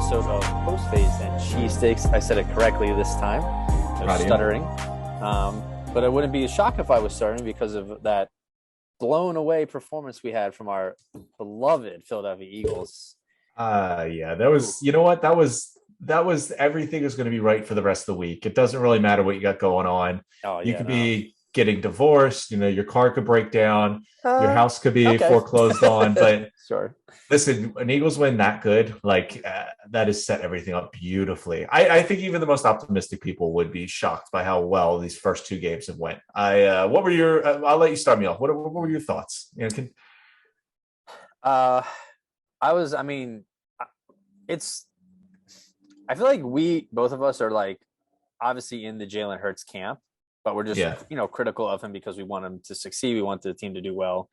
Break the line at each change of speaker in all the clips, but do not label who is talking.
episode of Post-Fades and Cheesesteaks. I said it correctly this time. No stuttering. But I wouldn't be a shock if I was stuttering because of that blown away performance we had from our beloved Philadelphia Eagles.
Yeah, that was, you know what? That was everything is going to be right for the rest of the week. It doesn't really matter what you got going on. You could be getting divorced, your car could break down, your house could be foreclosed on, but
sure.
Listen, an Eagles win that good, that has set everything up beautifully. I think even the most optimistic people would be shocked by how well these first two games have went. What were your? I'll let you start me off. What were your thoughts?
I feel like both of us are obviously in the Jalen Hurts camp, but we're just critical of him because we want him to succeed. We want the team to do well.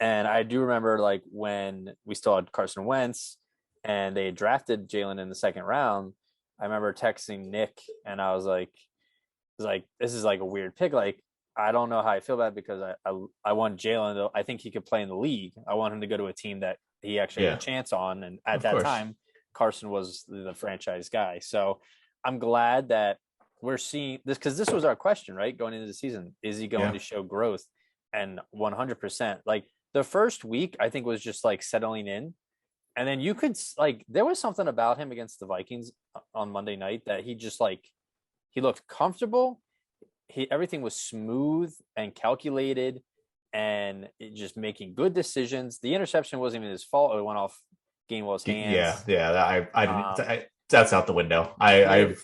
And I do remember when we still had Carson Wentz and they drafted Jalen in the second round. I remember texting Nick and I was like, this is a weird pick. I don't know how I feel about it because I want Jalen, though. I think he could play in the league. I want him to go to a team that he actually had a chance on. And at that time, Carson was the franchise guy. So I'm glad that we're seeing this because this was our question, right? Going into the season, is he going to show growth? And 100%, the first week, I think was just settling in. And then you could there was something about him against the Vikings on Monday night that he just he looked comfortable. Everything was smooth and calculated and just making good decisions. The interception wasn't even his fault. It went off Gainwell's hands.
Yeah. I didn't. That's out the window. I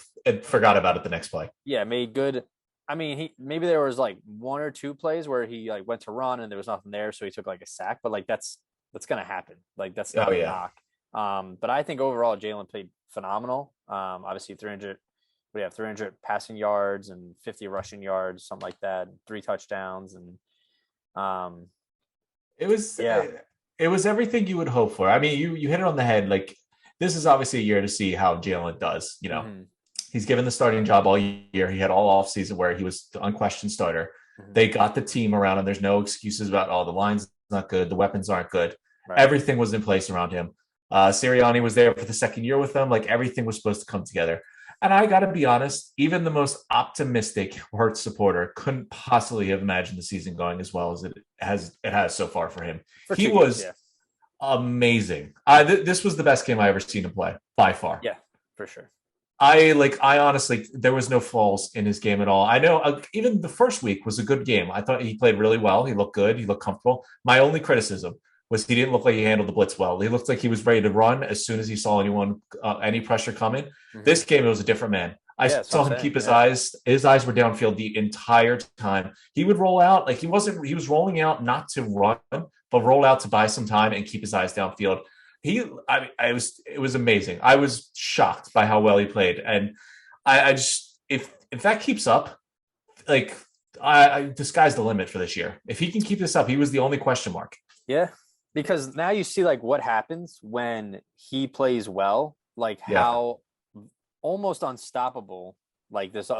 forgot about it the next play.
Yeah, made good. I mean, maybe there was one or two plays where he went to run and there was nothing there, so he took a sack. But that's gonna happen. That's not a knock. But I think overall Jalen played phenomenal. Obviously 300. We have 300 passing yards and 50 rushing yards, something like that. 3 touchdowns and
it was everything you would hope for. I mean, you hit it on the head. This is obviously a year to see how Jalen does. Mm-hmm. He's given the starting job all year. He had all off season where he was the unquestioned starter. Mm-hmm. They got the team around him. There's no excuses about, the line's not good. The weapons aren't good. Right. Everything was in place around him. Sirianni was there for the second year with them. Everything was supposed to come together. And I got to be honest, even the most optimistic Hurts supporter couldn't possibly have imagined the season going as well as it has so far for him. He was amazing. This was the best game I ever seen him play by far.
Yeah, for sure.
I honestly, there was no flaws in his game at all. I know even the first week was a good game. I thought he played really well. He looked good. He looked comfortable. My only criticism was he didn't look like he handled the blitz well. He looked like he was ready to run as soon as he saw any pressure coming. Mm-hmm. This game, it was a different man. I saw him keep his eyes. His eyes were downfield the entire time. He would roll out he was rolling out not to run, but roll out to buy some time and keep his eyes downfield. It was amazing. I was shocked by how well he played. And I just, if that keeps up, the sky's the limit for this year. If he can keep this up, he was the only question mark.
Yeah. Because now you see what happens when he plays well, how almost unstoppable this.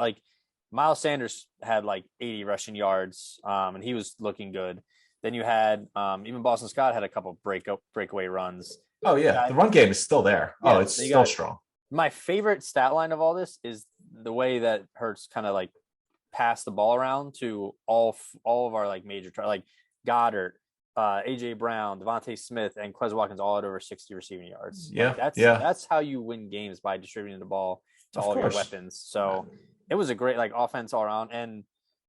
Miles Sanders had 80 rushing yards, and he was looking good. Then you had even Boston Scott had a couple breakaway runs.
Oh yeah, the run game is still there. Yeah, it's still strong.
My favorite stat line of all this is the way that Hurts kind of passed the ball around to all of our major Goddard. AJ Brown, Devontae Smith, and Quez Watkins all had over 60 receiving yards. That's how you win games, by distributing the ball to all of your weapons. So it was a great offense all around. And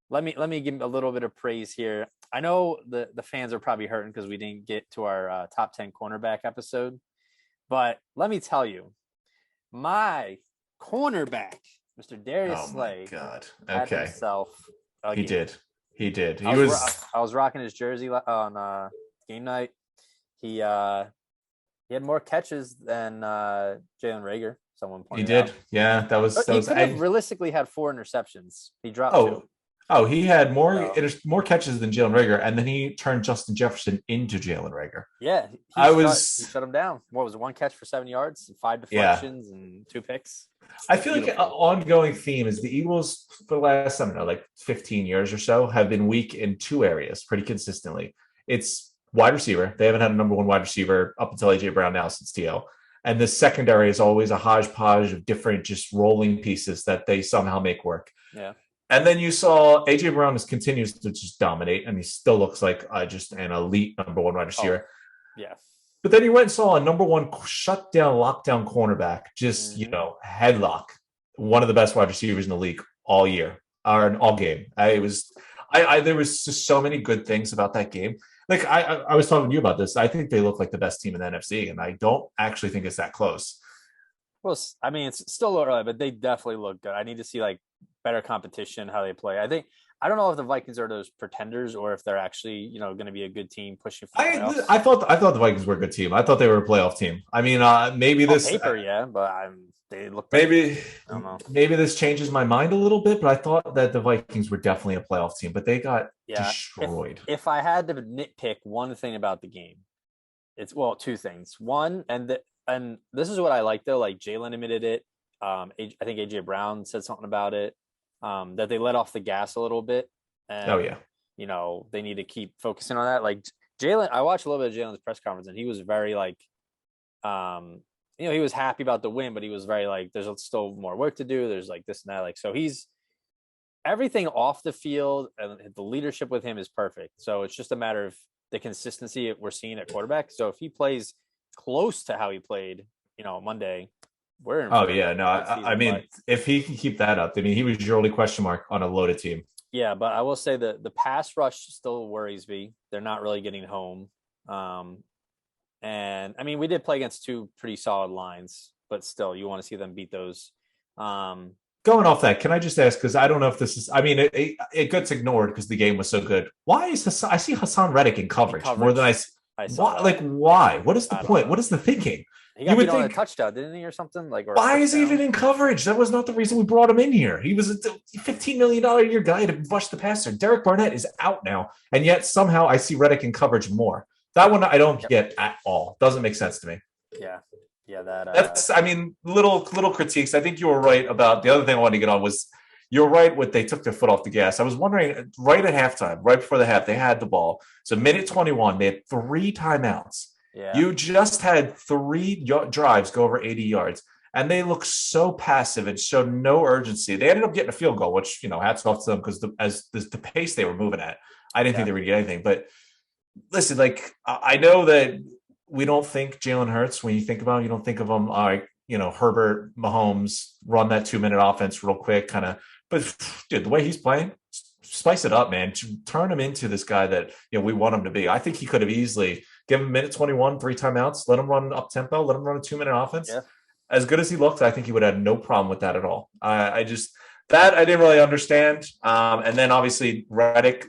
let me give a little bit of praise here. I know the fans are probably hurting because we didn't get to our top 10 cornerback episode, but let me tell you, my cornerback, Mr. Darius Slay, had himself.
He did.
I was rocking his jersey on game night. He had more catches than Jalen Reagor. Someone pointed out.
He did. Yeah,
he could have realistically had 4 interceptions. He dropped 2.
Oh, he had more catches than Jalen Reagor, and then he turned Justin Jefferson into Jalen Reagor.
Yeah, he shut him down. What was it, 1 catch for 7 yards, 5 deflections, and 2 picks?
I feel like an ongoing theme is the Eagles for the last, 15 years or so have been weak in 2 areas pretty consistently. It's wide receiver. They haven't had a number 1 wide receiver up until AJ Brown now since T.O. And the secondary is always a hodgepodge of different just rolling pieces that they somehow make work.
Yeah.
And then you saw AJ Brown continues to just dominate, and he still looks like just an elite number one wide receiver.
Yeah.
But then you went and saw a number one shutdown, lockdown cornerback, just, headlock one of the best wide receivers in the league all year or all game. There was just so many good things about that game. Like I was talking to you about this. I think they look like the best team in the NFC, and I don't actually think it's that close.
Well, I mean, it's still early, but they definitely look good. I need to see like better competition, how they play. I don't know if the Vikings are those pretenders or if they're actually, going to be a good team pushing for playoffs.
I thought the Vikings were a good team. I thought they were a playoff team. I mean, maybe
on
this
paper, but they look
maybe I don't know. Maybe this changes my mind a little bit, but I thought that the Vikings were definitely a playoff team, but they got destroyed.
If I had to nitpick one thing about the game, it's two things. One, and this is what I like though. Like Jalen admitted it. I think AJ Brown said something about it. That they let off the gas a little bit. And, they need to keep focusing on that. Like Jalen, I watched a little bit of Jalen's press conference, and he was very like, he was happy about the win, but he was very like, there's still more work to do. There's like this and that. Like, so he's everything off the field, and the leadership with him is perfect. So it's just a matter of the consistency we're seeing at quarterback. So if he plays close to how he played, Monday, we're in.
I mean, if he can keep that up, I mean, he was your only question mark on a loaded team.
Yeah, but I will say that the pass rush still worries me. They're not really getting home. And I mean, we did play against two pretty solid lines, but still, you want to see them beat those.
Going off that, can I just ask, because I don't know if this is, I mean, it gets ignored because the game was so good. Why is I see Hassan Reddick in coverage more than why? What is the point? What is the thinking?
He got beat on a touchdown, didn't he, or something?
Why is he even in coverage? That was not the reason we brought him in here. He was a $15 million a year guy to rush the passer. Derek Barnett is out now, and yet somehow I see Reddick in coverage more. That one I don't get at all. Doesn't make sense to me.
Yeah.
That's. I mean, little critiques. I think you were right about the other thing I wanted to get on was you're right. What they took their foot off the gas. I was wondering right at halftime, right before the half, they had the ball. So minute 21, they had 3 timeouts. Yeah. You just had 3 drives go over 80 yards, and they look so passive and showed no urgency. They ended up getting a field goal, which, hats off to them because the pace they were moving at, I didn't think they were going to get anything. But listen, like, I know that we don't think Jalen Hurts, when you think about him, you don't think of him like, Herbert, Mahomes, run that 2-minute offense real quick, kind of. But, dude, the way he's playing, spice it up, man. Turn him into this guy that, we want him to be. I think he could have easily – give him minute 21, 3 timeouts, let him run up tempo, let him run a 2-minute offense. Yeah. As good as he looked, I think he would have had no problem with that at all. I didn't really understand. And then obviously Reddick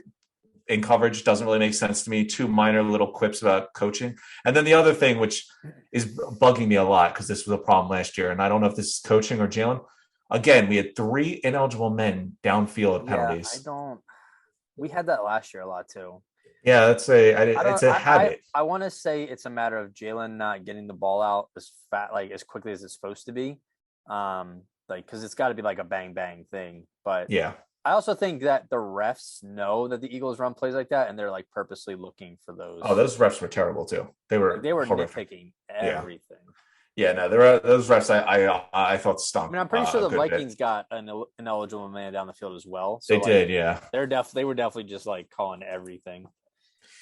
in coverage doesn't really make sense to me. 2 minor little quips about coaching. And then the other thing, which is bugging me a lot because this was a problem last year, and I don't know if this is coaching or Jalen. Again, we had 3 ineligible men downfield penalties.
We had that last year a lot too.
Yeah, it's a habit.
I want to say it's a matter of Jalen not getting the ball out as quickly as it's supposed to be, because it's got to be like a bang bang thing. But
yeah,
I also think that the refs know that the Eagles run plays like that, and they're like purposely looking for those.
Oh, those refs were terrible too. They were
nitpicking everything.
Yeah, no, those refs I thought stunk.
I mean, I'm pretty sure the Vikings got an ineligible man down the field as well.
So they did, yeah.
They were definitely just like calling everything.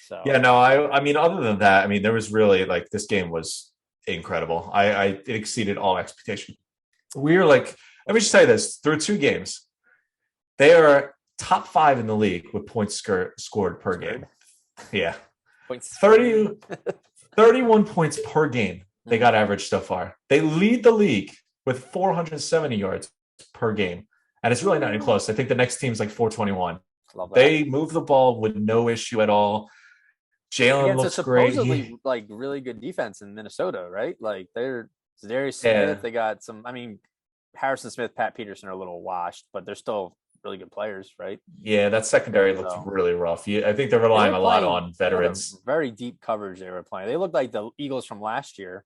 So
yeah, no, I mean, other than that, I mean, there was really like this game was incredible. It exceeded all expectation. We were like, let me just tell you this: through 2 games, they are top 5 in the league with points scored per game. Yeah, 31 points per game. They got average so far. They lead the league with 470 yards per game, and it's really not even close. I think the next team's like 421. They move the ball with no issue at all. Jalen looks great.
Supposedly, like really good defense in Minnesota, right? Like they're Darius Smith. Yeah. They got some. I mean, Harrison Smith, Pat Peterson are a little washed, but they're still really good players, right?
Yeah, that secondary looks really rough. I think they're relying a lot on veterans.
Very deep coverage they were playing. They looked like the Eagles from last year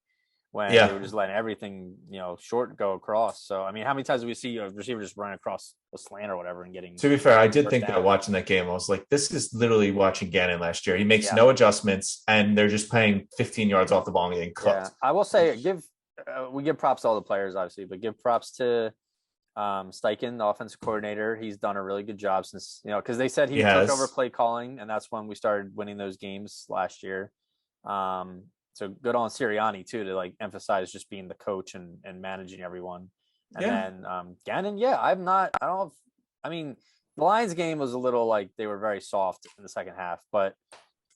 when they were just letting everything, short go across. So, I mean, how many times do we see a receiver just run across a slant or whatever and getting...
To be fair, I did think that watching that game, I was like, this is literally watching Gannon last year. He makes no adjustments, and they're just playing 15 yards off the ball and getting cooked.
Yeah. I will say, we give props to all the players, obviously, but give props to Steichen, the offensive coordinator. He's done a really good job since, because they said he took over play calling, and that's when we started winning those games last year. So good on Sirianni too, to like emphasize just being the coach and managing everyone. And then Gannon, the Lions game was a little like they were very soft in the second half, but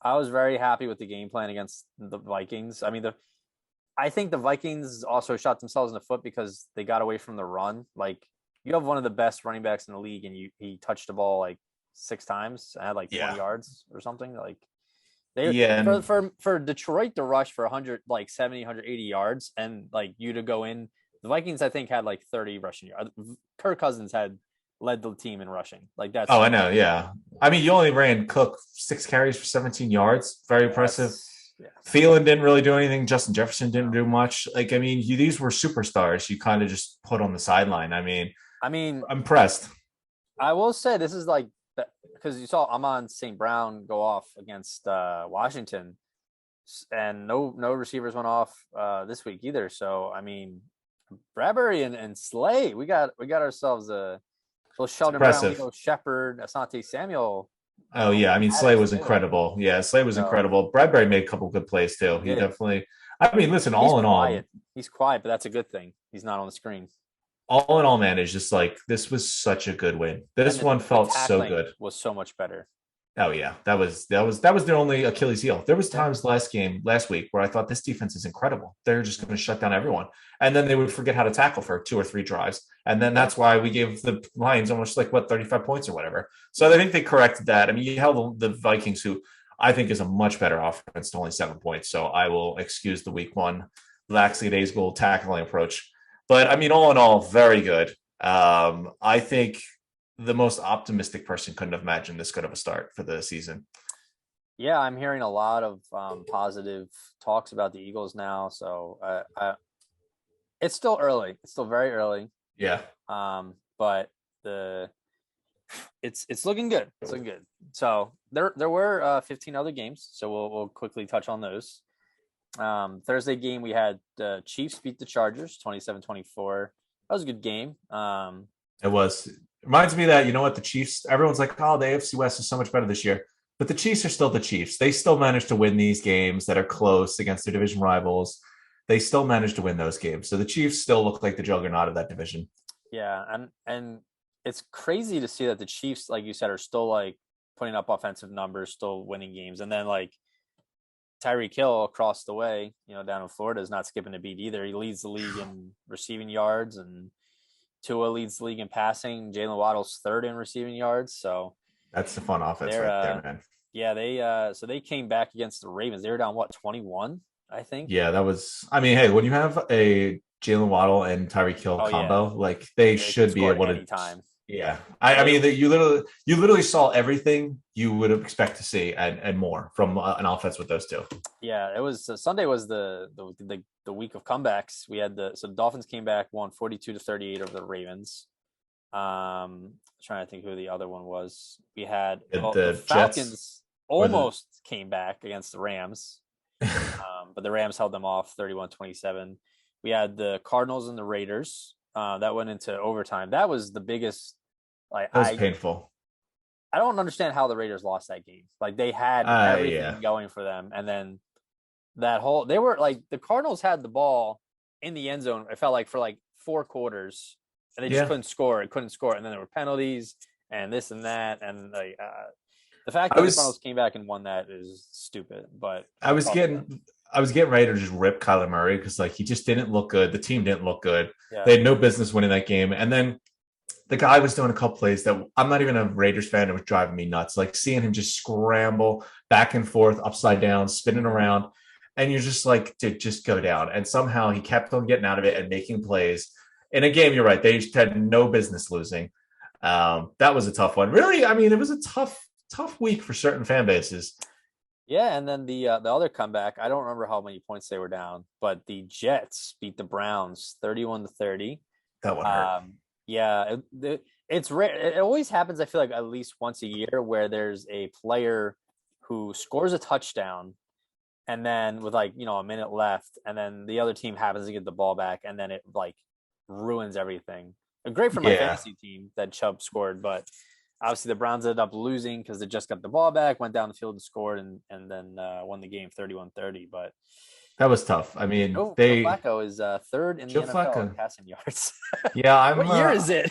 I was very happy with the game plan against the Vikings. I think the Vikings also shot themselves in the foot because they got away from the run. Like, you have one of the best running backs in the league, and he touched the ball like 6 times and had like 20 yards or something. Like, for Detroit to rush for 100, like 70, 180 yards, and like you to go in, the Vikings I think had like 30 rushing yards. Kirk Cousins had led the team in rushing. Like, that's.
Oh, I know. Yeah. I mean, you only ran Cook 6 carries for 17 yards. Very impressive. Thielen didn't really do anything. Justin Jefferson didn't do much. Like, I mean, these were superstars you kind of just put on the sideline. I mean, I'm impressed.
I will say this is like, because you saw Amon St. Brown go off against Washington, and no receivers went off this week either. So, I mean, Bradbury and Slay, we got ourselves a little Sheldon Brown, Leo Shepard, Asante Samuel.
Oh, yeah. I mean, Slay was incredible. Yeah, Slay was incredible. Bradbury made a couple good plays, too. He definitely – I mean, listen, all in all –
He's quiet, but that's a good thing. He's not on the screen.
All in all, man, it's just like this was such a good win. This one felt so good.
Was so much better.
Oh, yeah. That was their only Achilles heel. There was times last week where I thought this defense is incredible. They're just going to shut down everyone. And then they would forget how to tackle for 2 or 3 drives. And then that's why we gave the Lions almost 35 points or whatever. So I think they corrected that. I mean, you held the Vikings, who I think is a much better offense, to only 7 points. So I will excuse the week 1 lackadaisical tackling approach. But I mean, all in all, very good. I think the most optimistic person couldn't have imagined this good of a start for the season.
Yeah, I'm hearing a lot of positive talks about the Eagles now. So it's still early. It's still very early.
Yeah.
But it's looking good. It's looking good. So there were 15 other games. So we'll quickly touch on those. Thursday game, we had the Chiefs beat the Chargers 27-24. That was a good game.
It was. Reminds me that, you know what, the Chiefs, everyone's like, oh, the AFC West is so much better this year. But the Chiefs are still the Chiefs. They still manage to win these games that are close against their division rivals. They still manage to win those games. So the Chiefs still look like the juggernaut of that division.
Yeah, and it's crazy to see that the Chiefs, like you said, are still like putting up offensive numbers, still winning games. And then like Tyreek Hill across the way, down in Florida, is not skipping a beat either. He leads the league in receiving yards, and Tua leads the league in passing. Jalen Waddle's 3rd in receiving yards. So
that's the fun offense right there, man.
Yeah, they came back against the Ravens. They were down 21, I think.
Yeah, that was. I mean, hey, when you have a Jalen Waddle and Tyreek Hill combo, like they should be able to. Anytime. Yeah, I mean, you literally saw everything you would expect to see and more from an offense with those two.
Yeah, it was Sunday was the week of comebacks. We had the Dolphins came back, won 42-38 over the Ravens. Trying to think who the other one was. We had the Falcons Jets, almost came back against the Rams, but the Rams held them off 31-27. We had the Cardinals and the Raiders. That went into overtime. That was the biggest. Like,
that was painful.
I don't understand how the Raiders lost that game. Like, they had everything going for them, and then they were like, the Cardinals had the ball in the end zone. It felt like for like 4 quarters, and they just couldn't score. And then there were penalties and this and that, and like the fact that the Cardinals came back and won that is stupid. But
I was getting ready to just rip Kyler Murray because like he just didn't look good. The team didn't look good. Yeah. They had no business winning that game, and then the guy was doing a couple plays that I'm not even a Raiders fan. It was driving me nuts. Like seeing him just scramble back and forth, upside down, spinning around. And you're just like, dude, just go down. And somehow he kept on getting out of it and making plays. In a game, you're right. They just had no business losing. That was a tough one. Really, I mean, it was a tough week for certain fan bases.
Yeah, and then the other comeback, I don't remember how many points they were down, but the Jets beat the Browns 31-30.
That one hurt.
Yeah, it's rare. It always happens, I feel like, at least once a year where there's a player who scores a touchdown and then with like, a minute left, and then the other team happens to get the ball back, and then it like ruins everything. Great for my fantasy team that Chubb scored, but obviously the Browns ended up losing because they just got the ball back, went down the field and scored, and then won the game 31-30. But
that was tough. I mean,
Joe Flacco is third in the NFL in passing yards.
Yeah,
what year is it?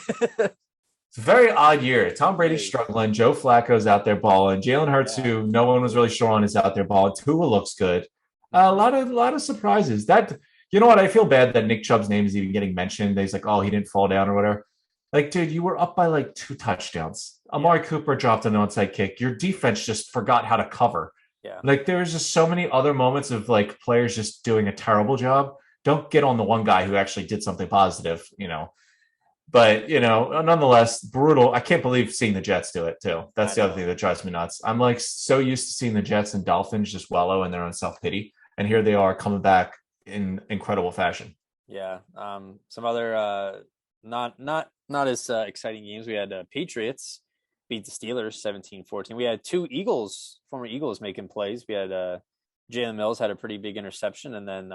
It's a very odd year. Tom Brady's struggling. Joe Flacco's out there balling. Jalen Hurts, who no one was really sure on, is out there balling. Tua looks good. A lot of surprises. You know what? I feel bad that Nick Chubb's name is even getting mentioned. He's like, oh, he didn't fall down or whatever. Like, dude, you were up by like 2 touchdowns. Amari Cooper dropped an onside kick. Your defense just forgot how to cover.
Yeah.
Like, there was just so many other moments of like players just doing a terrible job. Don't get on the one guy who actually did something positive, But, nonetheless, brutal. I can't believe seeing the Jets do it, too. That's the other thing that drives me nuts. I'm, like, so used to seeing the Jets and Dolphins just wallow in their own self-pity. And here they are coming back in incredible fashion.
Yeah. Some other not as exciting games. We had Patriots beat the Steelers 17-14. We had 2 former Eagles making plays. We had Jalen Mills had a pretty big interception. And then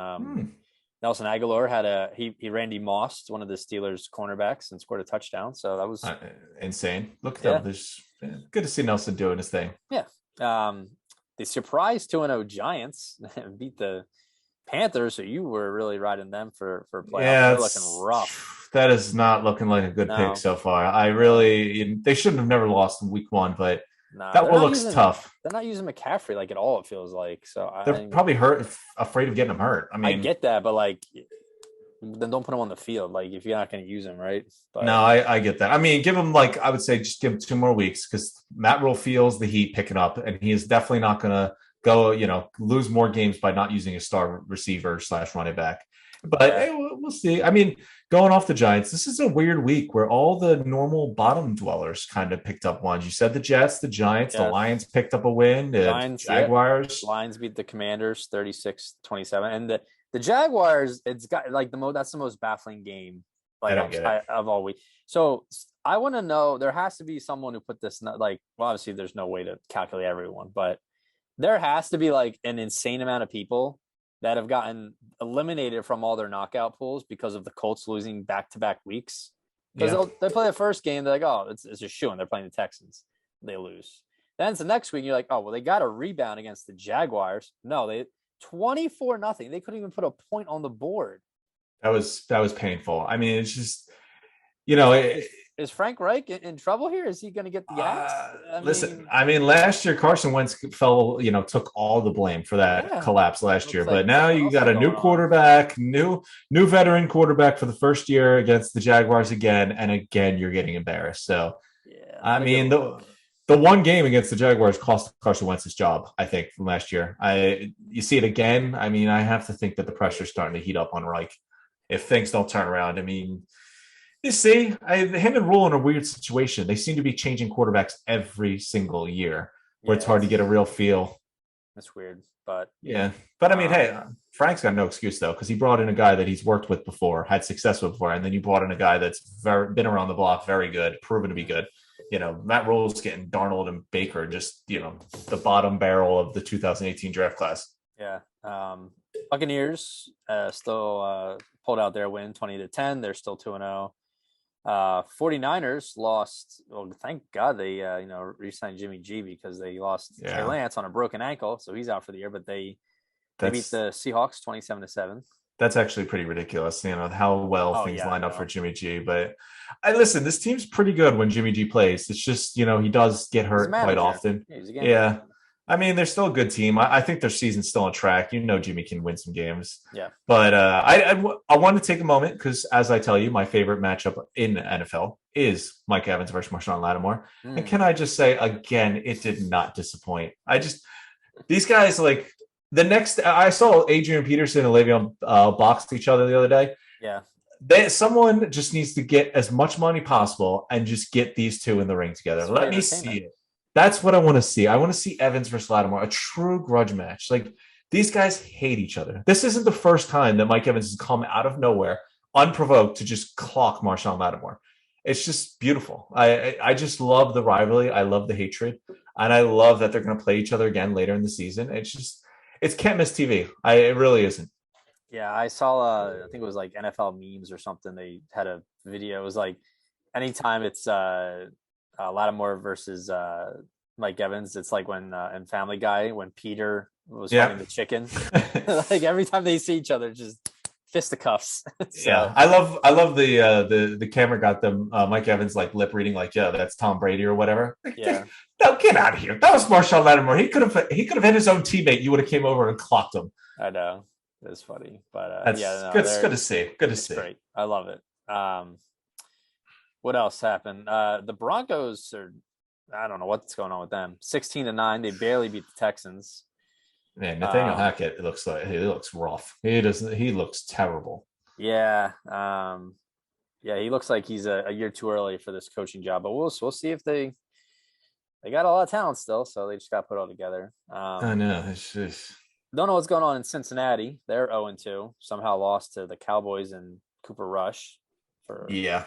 Nelson Aguilar he Randy Mossed one of the Steelers cornerbacks and scored a touchdown. So that was
insane. Look at them. There's good to see Nelson doing his thing.
Yeah. They surprised 2-0 Giants and beat the Panthers. So you were really riding them for playoffs.
Yeah,
they're looking rough.
That is not looking like a good pick so far. They shouldn't have never lost in week 1, but that one looks tough.
They're not using McCaffrey like at all, it feels like. So
they're probably afraid of getting him hurt. I mean,
I get that, but like, then don't put him on the field. Like, if you're not going to use him, right? But,
no, I get that. I mean, give him I would say just give him 2 more weeks because Matt Rule feels the heat picking up, and he is definitely not going to go, lose more games by not using a star receiver / running back. But hey, we'll see. I mean, going off the Giants, this is a weird week where all the normal bottom dwellers kind of picked up ones. You said the Jets, the Giants, the Lions picked up a win. The Jaguars.
Lions beat the Commanders 36-27. And the Jaguars, it's got like that's the most baffling game of all week. So I want to know, there has to be someone who put this, obviously there's no way to calculate everyone, but there has to be like an insane amount of people that have gotten eliminated from all their knockout pools because of the Colts losing back-to-back weeks. Because they play the first game, they're like, oh, it's a shoo-in. They're playing the Texans. They lose. Then it's the next week, you're like, oh, well, they got a rebound against the Jaguars. No, they 24-0. They couldn't even put a point on the board.
That was painful. I mean, it's just,
is Frank Reich in trouble here? Is he going to get the axe?
I mean, last year Carson Wentz took all the blame for that collapse last year. But now you got a new quarterback, new veteran quarterback for the first year against the Jaguars again, and again you're getting embarrassed. So, I mean, the one game against the Jaguars cost Carson Wentz his job, I think, from last year. You see it again. I mean, I have to think that the pressure's starting to heat up on Reich if things don't turn around. I mean, you see, him and Rule in a weird situation. They seem to be changing quarterbacks every single year, where it's hard to get a real feel.
That's weird, but
But I mean, hey, Frank's got no excuse though, because he brought in a guy that he's worked with before, had success with before, and then you brought in a guy that's been around the block, very good, proven to be good. Matt Rule's getting Darnold and Baker, just the bottom barrel of the 2018 draft class.
Yeah. Buccaneers still pulled out their win 20-10. They're still 2-0. 49ers lost. Well, thank God they re-signed Jimmy G because they lost Trey Lance on a broken ankle, so he's out for the year. But they beat the Seahawks 27-7.
That's actually pretty ridiculous. How well things line up for Jimmy G. But listen, this team's pretty good when Jimmy G plays. It's just he does get hurt quite often. Yeah. I mean, they're still a good team. I think their season's still on track. Jimmy can win some games.
Yeah.
But I want to take a moment because, as I tell you, my favorite matchup in the NFL is Mike Evans versus Marshawn Lattimore. And can I just say, again, it did not disappoint. These guys, I saw Adrian Peterson and Le'Veon box each other the other day.
Yeah.
Someone just needs to get as much money possible and just get these two in the ring together. Let me see it. That's what I want to see. I want to see Evans versus Lattimore, a true grudge match. These guys hate each other. This isn't the first time that Mike Evans has come out of nowhere, unprovoked, to just clock Marshawn Lattimore. It's just beautiful. I just love the rivalry. I love the hatred. And I love that they're going to play each other again later in the season. it's can't miss TV. It really isn't.
Yeah, I saw I think it was like NFL memes or something. They had a video. It was like anytime it's Lattimore versus Mike Evans, it's like when in Family Guy when Peter was fighting the chicken. Like every time they see each other, just fisticuffs. So.
Yeah, I love the camera got them Mike Evans like lip reading like, yeah, that's Tom Brady or whatever.
Yeah.
No, get out of here. That was Marshawn Lattimore. He could have hit his own teammate. You would have came over and clocked him.
I know. It's funny, but
that's good. It's good to see. Good to see.
Great. I love it. What else happened? The Broncos are. I don't know what's going on with them. 16-9. They barely beat the Texans.
Man, Nathaniel Hackett. It looks like he looks rough. He doesn't. He looks terrible.
Yeah. Yeah. He looks like he's a year too early for this coaching job. But we'll see if they got a lot of talent still. So they just got put all together.
I know. It's just.
Don't know what's going on in Cincinnati. They're 0-2. Somehow lost to the Cowboys and Cooper Rush. It's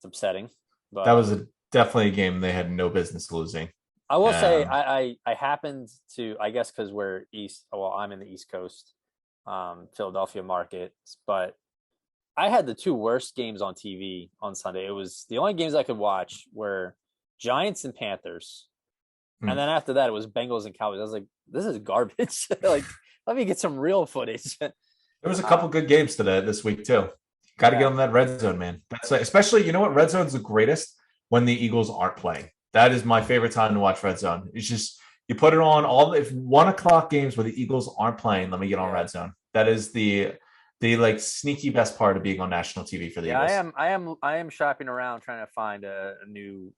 upsetting. But
that was definitely a game they had no business losing.
I will say I happened to, I guess because we're east. Well, I'm in the East Coast, Philadelphia market, but I had the two worst games on TV on Sunday. It was the only games I could watch were Giants and Panthers, and then after that it was Bengals and Cowboys. I was like, this is garbage. Like, let me get some real footage.
There was a couple good games this week too. Got to get on that red zone, man. That's especially, you know what? Red zone's the greatest when the Eagles aren't playing. That is my favorite time to watch red zone. It's just you put it on if 1 o'clock games where the Eagles aren't playing. Let me get on red zone. That is the like sneaky best part of being on national TV for the Eagles.
I am shopping around trying to find a new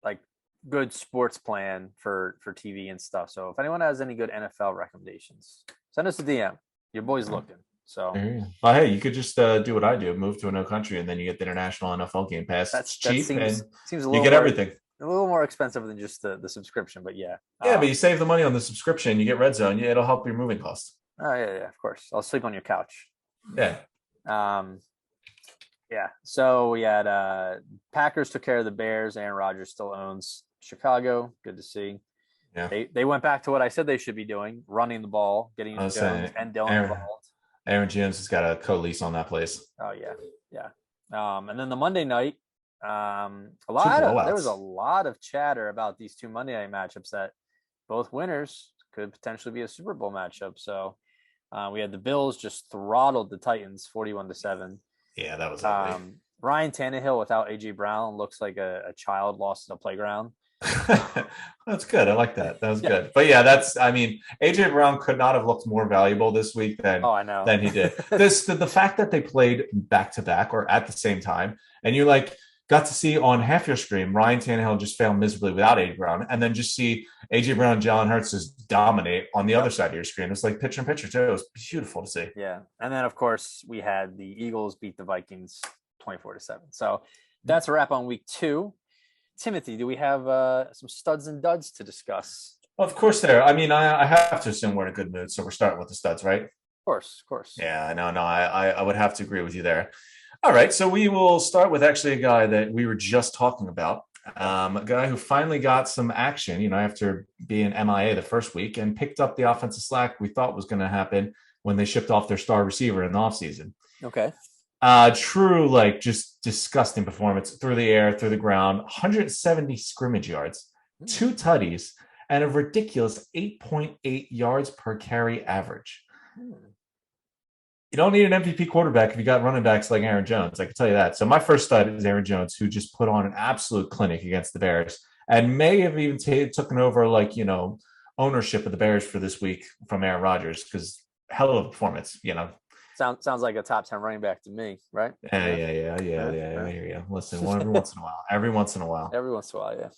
like good sports plan for TV and stuff. So if anyone has any good NFL recommendations, send us a DM. Your boy's looking. So,
well, hey, you could just do what I do: move to a no country, and then you get the international NFL game pass. That's cheap, and
seems
you get everything.
A little more expensive than just the subscription, but yeah.
Yeah, but you save the money on the subscription. You get red zone. Yeah, it'll help your moving costs.
Oh yeah, of course. I'll sleep on your couch.
Yeah.
Yeah. So we had Packers took care of the Bears. Aaron Rodgers still owns Chicago. Good to see.
Yeah.
They went back to what I said they should be doing: running the ball, getting Jones and Dillon involved.
Aaron Jones has got a co-lease on that place.
Oh yeah. And then the Monday night, there was a lot of chatter about these two Monday night matchups that both winners could potentially be a Super Bowl matchup. So we had the Bills just throttled the Titans 41-7.
Yeah, that was ugly.
Ryan Tannehill without AJ Brown looks like a child lost in a playground.
That's good. I like that. That was good. But yeah, AJ Brown could not have looked more valuable this week than he did. The fact that they played back to back or at the same time, and you got to see on half your screen Ryan Tannehill just fail miserably without AJ Brown, and then just see AJ Brown and Jalen Hurts just dominate on the other side of your screen. It was like picture in picture too. It was beautiful to see.
Yeah, and then of course we had the Eagles beat the Vikings 24-7. So that's a wrap on week 2. Timothy, do we have some studs and duds to discuss?
Of course there. I mean, I have to assume we're in a good mood, so we're starting with the studs, right? Of
course.
Yeah, no, I would have to agree with you there. All right, so we will start with actually a guy that we were just talking about, a guy who finally got some action, after being MIA the first week and picked up the offensive slack we thought was going to happen when they shipped off their star receiver in the offseason.
Okay.
True, just disgusting performance through the air, through the ground, 170 scrimmage yards, 2 tutties, and a ridiculous 8.8 yards per carry average. You don't need an MVP quarterback if you got running backs like Aaron Jones. I can tell you that. So my first stud is Aaron Jones, who just put on an absolute clinic against the Bears and may have even taken over, ownership of the Bears for this week from Aaron Rodgers, because hell of a performance,
Sounds like a top 10 running back to me, right?
Yeah. I hear you. Listen, every once in a while,
yeah.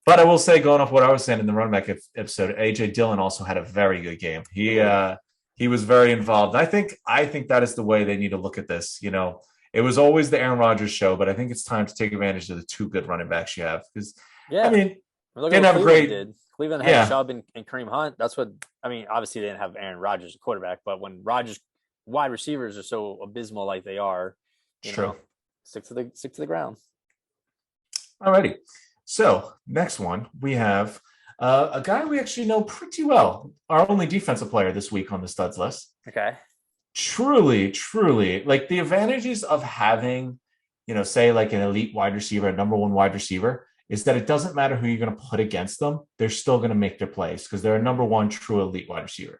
But I will say, going off what I was saying in the running back episode, AJ Dillon also had a very good game. He was very involved. I think that is the way they need to look at this. It was always the Aaron Rodgers show, but I think it's time to take advantage of the 2 good running backs you have. Because didn't have a great.
Cleveland had Chubb and Kareem Hunt. That's what obviously they didn't have Aaron Rodgers as quarterback, but when Rodgers wide receivers are so abysmal like they are, stick to the ground.
Alrighty. So next one we have A guy we actually know pretty well. Our only defensive player this week on the studs list.
Okay.
Truly, truly, like the advantages of having, say like an elite wide receiver, a number one wide receiver, is that it doesn't matter who you're going to put against them. They're still going to make their plays because they're a number one true elite wide receiver.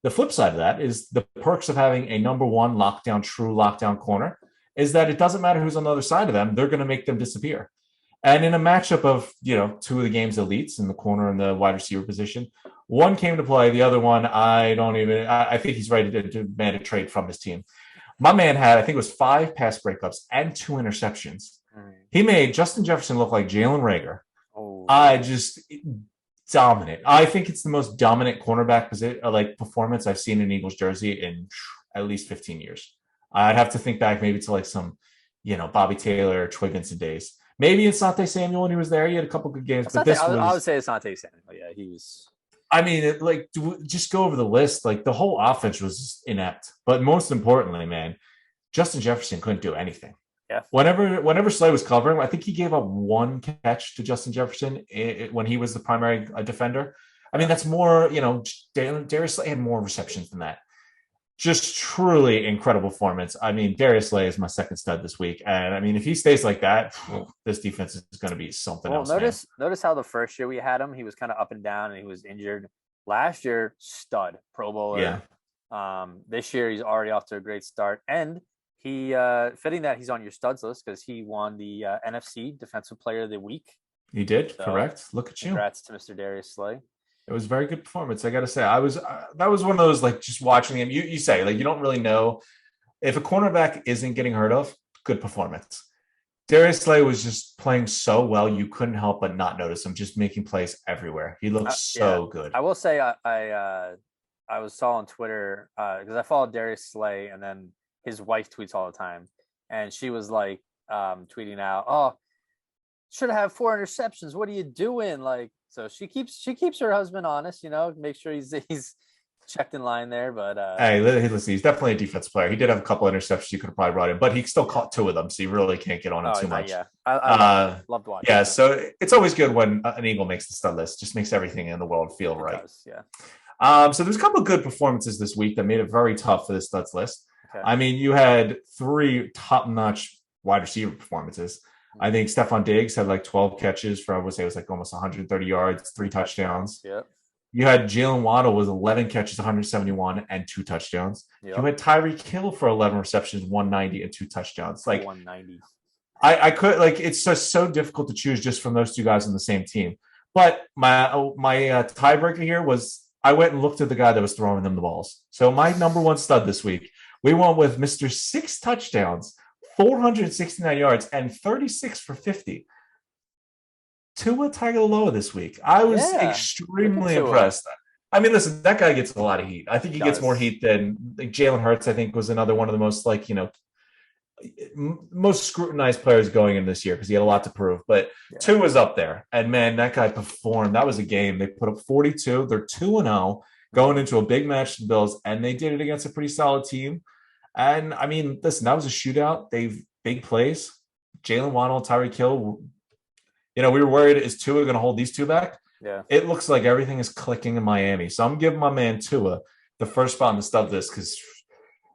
The flip side of that is the perks of having a number one lockdown, true lockdown corner is that it doesn't matter who's on the other side of them. They're going to make them disappear. And in a matchup of, two of the game's elites in the corner and the wide receiver position, one came to play. The other one, I think he's ready to demand a trade from his team. My man had, I think it was 5 pass breakups and 2 interceptions. He made Justin Jefferson look like Jalen Reagor.
Oh.
Dominant. I think it's the most dominant cornerback performance I've seen in Eagles jersey in at least 15 years. I'd have to think back maybe to like some, Bobby Taylor, Troy Vincent days. Maybe it's Asante Samuel when he was there. He had a couple good games, but
I would say Asante Samuel. Yeah, he was.
I mean, just go over the list. Like the whole offense was inept, but most importantly, man, Justin Jefferson couldn't do anything.
Yeah.
Whenever Slay was covering, I think he gave up 1 catch to Justin Jefferson when he was the primary defender. I mean, that's more. Darius Slay had more receptions than that. Just truly incredible performance. I mean, Darius Slay is my second stud this week, and I mean, if he stays like that, this defense is going to be something else.
Notice how the first year we had him, he was kind of up and down, and he was injured. Last year, stud, Pro Bowler. Yeah. This year, he's already off to a great start, and he fitting that he's on your studs list because he won the NFC Defensive Player of the Week.
He did, so, correct. Look at you.
Congrats to Mr. Darius Slay.
It was a very good performance. I got to say, that was one of those, like, just watching him. You say, like, you don't really know if a cornerback isn't getting heard of. Good performance. Darius Slay was just playing so well, you couldn't help but not notice him, just making plays everywhere. He looked so good.
I will say, I saw on Twitter because I followed Darius Slay, and then his wife tweets all the time, and she was like tweeting out, "Oh, should have 4 interceptions. What are you doing?" Like. So she keeps her husband honest, make sure he's checked in line there. But
hey, listen, he's definitely a defense player. He did have a couple of interceptions you could have probably brought in, but he still caught 2 of them, so you really can't get on him too much.
Yeah, I loved watching.
Yeah, so it's always good when an Eagle makes the stud list. Just makes everything in the world feel right.
Does, yeah.
So there's a couple of good performances this week that made it very tough for this studs list.
Okay.
I mean, you had 3 top-notch wide receiver performances. I think Stephon Diggs had like 12 catches for, I would say it was like almost 130 yards, 3 touchdowns.
Yep.
You had Jalen Waddle with 11 catches, 171 and 2 touchdowns. Yep. You had Tyreek Hill for 11 receptions, 190 and 2 touchdowns. Like
190.
I could, like, it's just so difficult to choose just from those 2 guys on the same team. But my tiebreaker here was I went and looked at the guy that was throwing them the balls. So my number one stud this week, we went with Mr. 6 touchdowns, 469 yards, and 36 for 50. Tua Tagovailoa this week. I was extremely impressed. I mean, listen, that guy gets a lot of heat. I think he gets more heat than like Jalen Hurts. I think was another one of the most most scrutinized players going in this year because he had a lot to prove. But Tua was up there, and man, that guy performed. That was a game. They put up 42. They're 2-0 going into a big match to the Bills, and they did it against a pretty solid team. And I mean, listen, that was a shootout. They've big plays. Jalen Waddle, Tyreek Hill. We were worried, is Tua going to hold these 2 back?
Yeah.
It looks like everything is clicking in Miami. So I'm giving my man Tua the first spot on the stud list because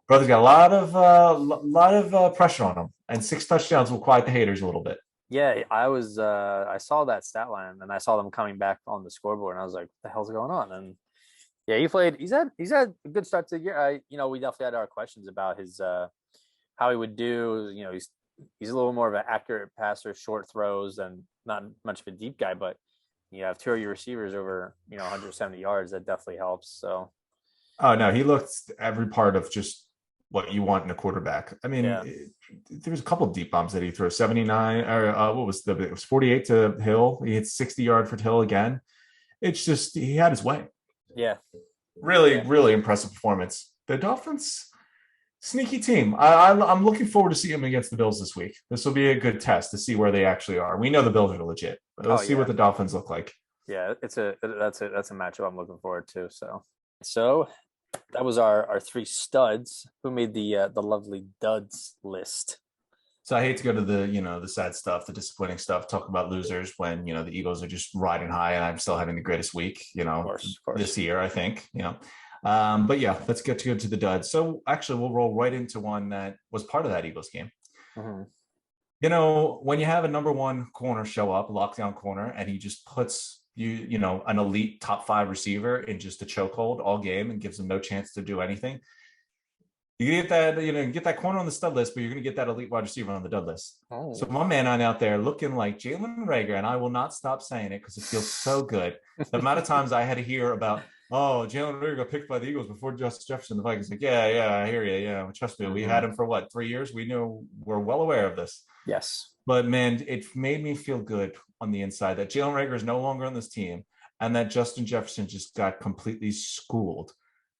brother's got a lot of pressure on him, and 6 touchdowns will quiet the haters a little bit.
Yeah, I saw that stat line, and I saw them coming back on the scoreboard, and I was like, "What the hell's going on?" And yeah, he's had a good start to the year. We definitely had our questions about his how he would do. He's a little more of an accurate passer, short throws, and not much of a deep guy. But you have 2 of your receivers over 170 yards. That definitely helps. So,
oh no, he looked every part of just what you want in a quarterback. I mean, there was a couple of deep bombs that he threw. 79 or it was 48 to Hill. He hit 60-yard for Hill again. It's just he had his way.
Yeah.
Really impressive performance. The Dolphins, sneaky team. I'm looking forward to seeing them against the Bills this week. This will be a good test to see where they actually are. We know the Bills are legit, but let's see what the Dolphins look like.
Yeah, that's a matchup I'm looking forward to. So that was our 3 studs who made the lovely duds list.
So I hate to go to the, the sad stuff, the disappointing stuff, talk about losers when, the Eagles are just riding high and I'm still having the greatest week,
Of course.
this year, I think, But yeah, let's get to the duds. So actually we'll roll right into one that was part of that Eagles game.
Mm-hmm.
When you have a number one corner show up, lockdown corner, and he just puts an elite top 5 receiver in just a chokehold all game and gives him no chance to do anything. You get that, get that corner on the stud list, but you're going to get that elite wide receiver on the dud list.
Oh.
So my man on out there looking like Jalen Reagor, and I will not stop saying it because it feels so good. The amount of times I had to hear about, Jalen Reagor got picked by the Eagles before Justin Jefferson. The Vikings like, yeah, I hear you. Yeah, trust me, we had him for 3 years. We're well aware of this.
Yes.
But man, it made me feel good on the inside that Jalen Reagor is no longer on this team, and that Justin Jefferson just got completely schooled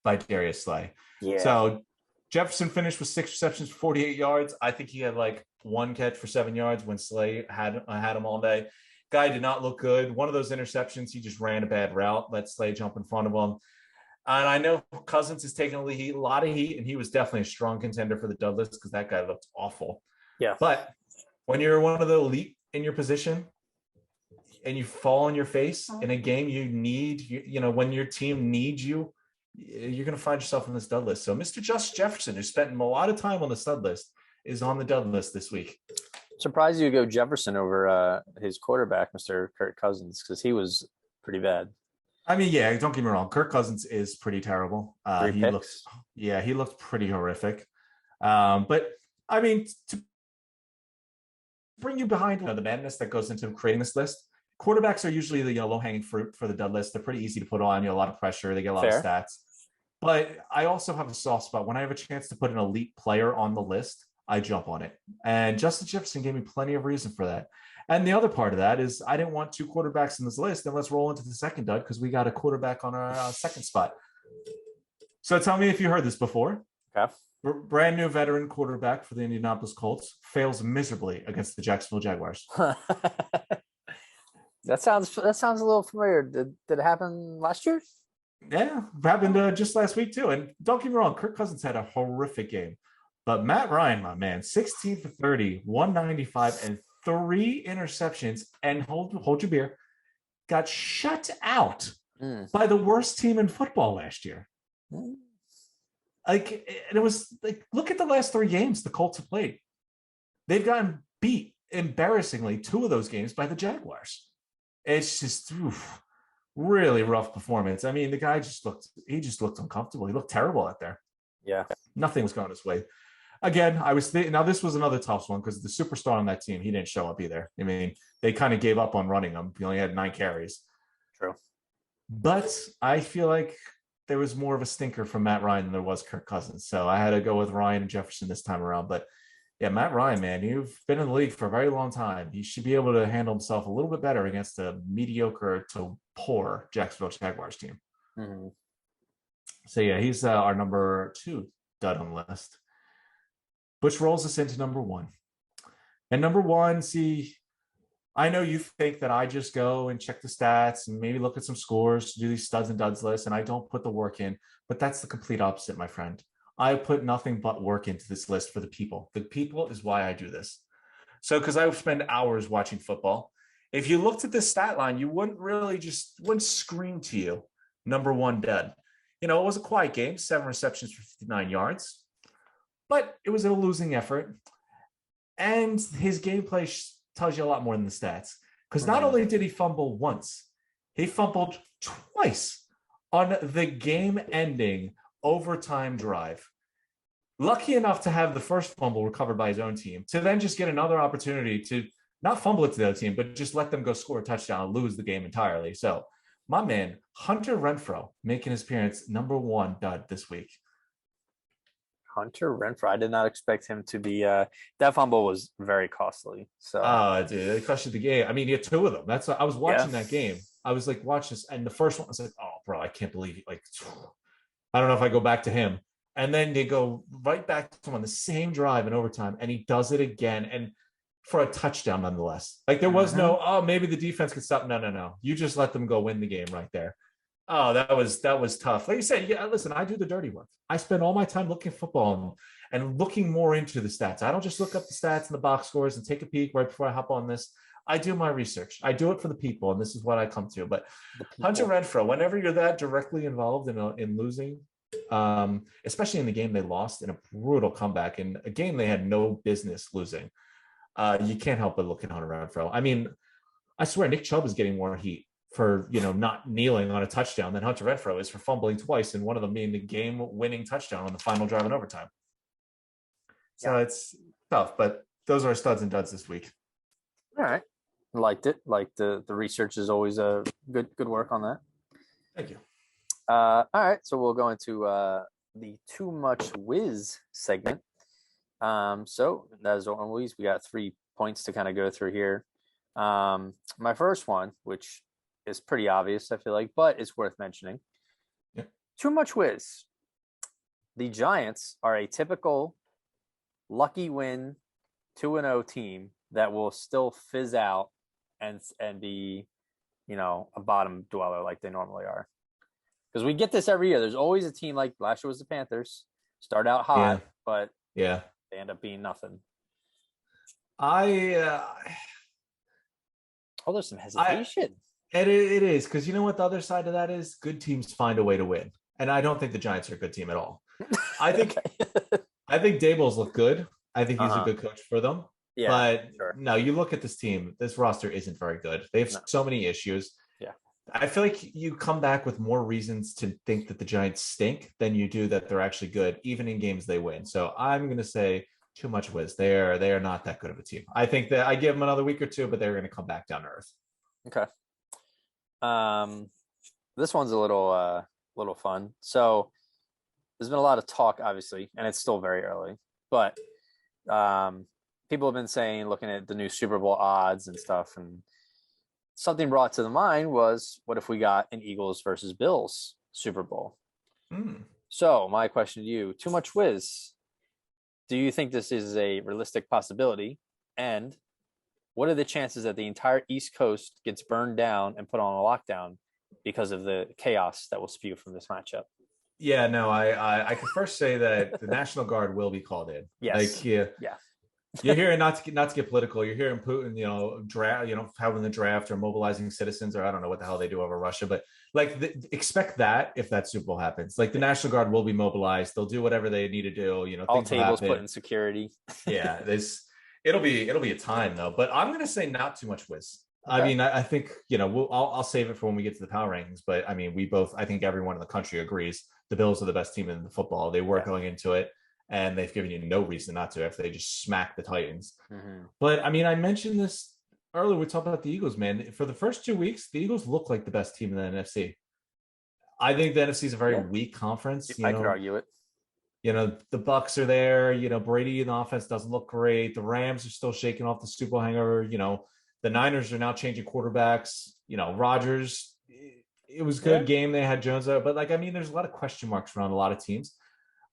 by Darius Slay.
Yeah.
So Jefferson finished with 6 receptions, 48 yards. I think he had like 1 catch for 7 yards when Slay had him all day. Guy did not look good. One of those interceptions, he just ran a bad route, let Slay jump in front of him. And I know Cousins is taking a lot of heat, and he was definitely a strong contender for the dud list because that guy looked awful.
Yeah.
But when you're one of the elite in your position and you fall on your face in a game you need, when your team needs you, you're going to find yourself on this dud list. So Mr. Justin Jefferson, who spent a lot of time on the stud list, is on the dud list this week.
Surprised you go Jefferson over his quarterback, Mr. Kirk Cousins, because he was pretty bad.
I mean, yeah, don't get me wrong. Kirk Cousins is pretty terrible. He looked pretty horrific. But I mean, to bring you behind the madness that goes into creating this list, quarterbacks are usually the low-hanging fruit for the dud list. They're pretty easy to put on. A lot of pressure. They get a lot of stats. But I also have a soft spot. When I have a chance to put an elite player on the list, I jump on it. And Justin Jefferson gave me plenty of reason for that. And the other part of that is I didn't want 2 quarterbacks in this list. And let's roll into the second dud because we got a quarterback on our second spot. So tell me if you heard this before.
Okay.
Brand new veteran quarterback for the Indianapolis Colts fails miserably against the Jacksonville Jaguars.
That sounds a little familiar. Did it happen last year?
Yeah, it happened just last week too. And don't get me wrong, Kirk Cousins had a horrific game. But Matt Ryan, my man, 16 for 30, 195, and 3 interceptions, and hold your beer, got shut out by the worst team in football last year. Like, and it was like, look at the last 3 games the Colts have played. They've gotten beat embarrassingly 2 of those games by the Jaguars. It's just really rough performance. I mean, the guy just looked uncomfortable. He looked terrible out there.
Yeah.
Nothing was going his way. Again, I was thinking, now this was another tough one because the superstar on that team, he didn't show up either. I mean, they kind of gave up on running him. He only had 9 carries.
True.
But I feel like there was more of a stinker from Matt Ryan than there was Kirk Cousins. So I had to go with Ryan and Jefferson this time around. But yeah, Matt Ryan, man, you've been in the league for a very long time. He should be able to handle himself a little bit better against a mediocre to poor Jacksonville Jaguars team.
Mm-hmm.
So yeah, he's our number 2 dud on the list, which rolls us into number 1. And number 1, see, I know you think that I just go and check the stats and maybe look at some scores to do these studs and duds lists, and I don't put the work in, but that's the complete opposite, my friend. I put nothing but work into this list for the people. The people is why I do this. So, because I spend hours watching football. If you looked at this stat line, you wouldn't scream to you, number 1 dud. It was a quiet game, 7 receptions for 59 yards, but it was a losing effort. And his gameplay tells you a lot more than the stats. Because not only did he fumble once, he fumbled twice on the game-ending overtime drive. Lucky enough to have the first fumble recovered by his own team, to then just get another opportunity to not fumble it to the other team, but just let them go score a touchdown and lose the game entirely. So my man, Hunter Renfrow, making his appearance, number 1 dud this week.
Hunter Renfrow. I did not expect him to be. That fumble was very costly. So,
dude, it cost you the game. I mean, you had 2 of them. I was watching that game. I was like, watch this, and the first one I was like, oh, bro, I can't believe it. Like, I don't know if I go back to him. And then they go right back to him on the same drive in overtime, and he does it again, and for a touchdown nonetheless. Like, there was no, maybe the defense could stop. No. You just let them go win the game right there. Oh, that was tough. Like you said, yeah. Listen, I do the dirty work. I spend all my time looking at football and looking more into the stats. I don't just look up the stats and the box scores and take a peek right before I hop on this. I do my research. I do it for the people, and this is what I come to. But Hunter Renfrow, whenever you're that directly involved in losing, especially in the game they lost in a brutal comeback, in a game they had no business losing, you can't help but look at Hunter Renfrow. I mean, I swear Nick Chubb is getting more heat for not kneeling on a touchdown than Hunter Renfrow is for fumbling twice, and one of them being the game-winning touchdown on the final drive in overtime. So it's tough, but those are our studs and duds this week.
All right, liked it. Like the research is always a good work on that.
Thank you.
All right, so we'll go into the Too Much Whiz segment. So as always, we got 3 points to kind of go through here. My first one, which is pretty obvious, I feel like, but it's worth mentioning.
Yeah.
Too much whiz. The Giants are a typical lucky win 2-0 team that will still fizz out and be, a bottom dweller like they normally are. Because we get this every year. There's always a team like last year was the Panthers, start out hot, but they end up being nothing.
There's
some hesitation.
It is, because you know what the other side of that is? Good teams find a way to win. And I don't think the Giants are a good team at all. I think Daboll's look good. I think he's a good coach for them. Yeah, but no, you look at this team, this roster isn't very good. They have so many issues.
Yeah.
I feel like you come back with more reasons to think that the Giants stink than you do that they're actually good, even in games they win. So I'm going to say too much whiz. They are not that good of a team. I think that I give them another week or two, but they're going to come back down to earth.
Okay. This one's a little fun. So there's been a lot of talk, obviously, and it's still very early, but people have been saying, looking at the new Super Bowl odds and stuff, and something brought to the mind was, what if we got an Eagles versus Bills Super Bowl? So my question to you, too much whiz. Do you think this is a realistic possibility? And what are the chances that the entire East Coast gets burned down and put on a lockdown because of the chaos that will spew from this matchup?
Yeah, no, I can first say that the National Guard will be called in.
Yes.
You're hearing not to get political. You're hearing Putin, having the draft or mobilizing citizens, or I don't know what the hell they do over Russia, but expect that if that Super Bowl happens. Like the National Guard will be mobilized. They'll do whatever they need to do.
All tables put in security.
Yeah, it'll be a time though. But I'm gonna say not too much whiz. Okay. I mean, I think I'll save it for when we get to the power rankings. But I mean, I think everyone in the country agrees the Bills are the best team in the football. They were going into it, and they've given you no reason not to after they just smack the Titans. Mm-hmm. But I mean, I mentioned this earlier. We talked about the Eagles, man. For the first 2 weeks, the Eagles look like the best team in the NFC. I think the NFC is a very weak conference.
I could argue it.
The Bucks are there. Brady in the offense doesn't look great. The Rams are still shaking off the Super Bowl hangover. The Niners are now changing quarterbacks. Rodgers, it was a good game. They had Jones out. But, there's a lot of question marks around a lot of teams.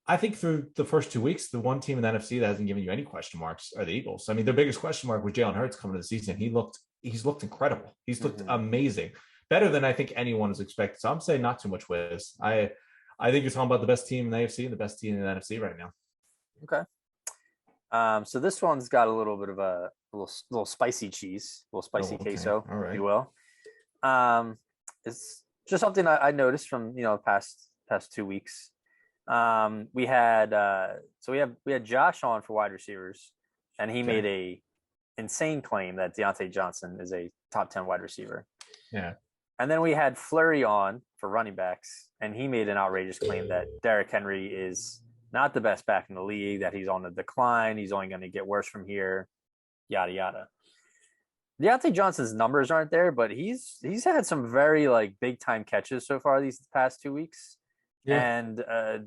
I think through the first 2 weeks, the one team in the NFC that hasn't given you any question marks are the Eagles. I mean, their biggest question mark was Jalen Hurts coming to the season. He's looked incredible. He's looked amazing. Better than I think anyone is expected. So I'm saying not too much whiz. I think you're talking about the best team in the AFC and the best team in the NFC right now.
Okay. So this one's got a little bit of a little spicy cheese, a little spicy queso, if you will. It's just something I noticed from past 2 weeks. We had Josh on for wide receivers, and he made a insane claim that Deontay Johnson is a top 10 wide receiver.
Yeah.
And then we had Fleury on for running backs, and he made an outrageous claim that Derrick Henry is not the best back in the league, that he's on the decline. He's only going to get worse from here, yada, yada. Deontay Johnson's numbers aren't there, but he's had some very big time catches so far these past 2 weeks. Yeah. And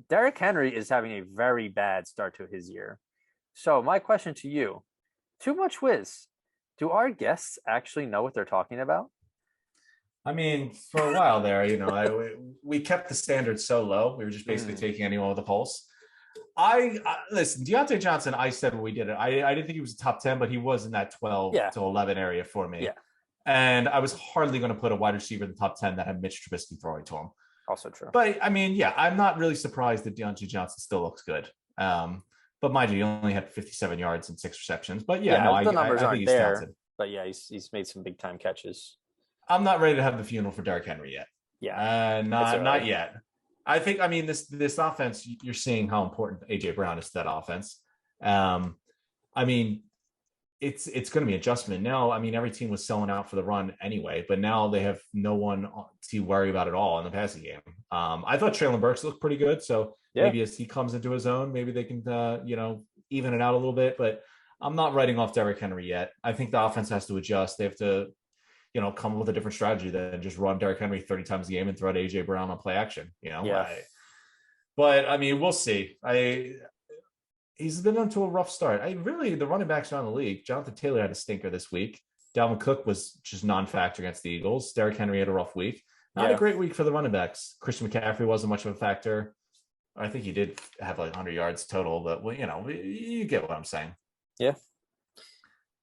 Derrick Henry is having a very bad start to his year. So my question to you, too much whiz. Do our guests actually know what they're talking about?
I mean, for a while there, we kept the standards so low. We were just basically taking anyone with a pulse. Listen, Deontay Johnson, I said when we did it, I didn't think he was a top 10, but he was in that 12 to 11 area for me.
Yeah.
And I was hardly going to put a wide receiver in the top 10 that had Mitch Trubisky throwing to him.
Also true.
But I mean, yeah, I'm not really surprised that Deontay Johnson still looks good. But mind you, he only had 57 yards and 6 receptions. But yeah, no,
the numbers
I
aren't
think he's
there.
talented.
But yeah, he's made some big time catches.
I'm not ready to have the funeral for Derrick Henry yet.
Yeah,
not yet. I think, I mean, this offense, you're seeing how important AJ Brown is to that offense. I mean, it's going to be adjustment now. I mean, every team was selling out for the run anyway, but now they have no one to worry about at all in the passing game. I thought Traylon Burks looked pretty good, so maybe as he comes into his own, maybe they can even it out a little bit. But I'm not writing off Derrick Henry yet. I think the offense has to adjust. They have to, come up with a different strategy than just run Derrick Henry 30 times a game and throw to AJ Brown on play action. But I mean, we'll see. He's been onto a rough start. The running backs around the league. Jonathan Taylor had a stinker this week. Dalvin Cook was just non-factor against the Eagles. Derrick Henry had a rough week. Not a great week for the running backs. Christian McCaffrey wasn't much of a factor. I think he did have like 100 yards total, but you get what I'm saying.
Yeah.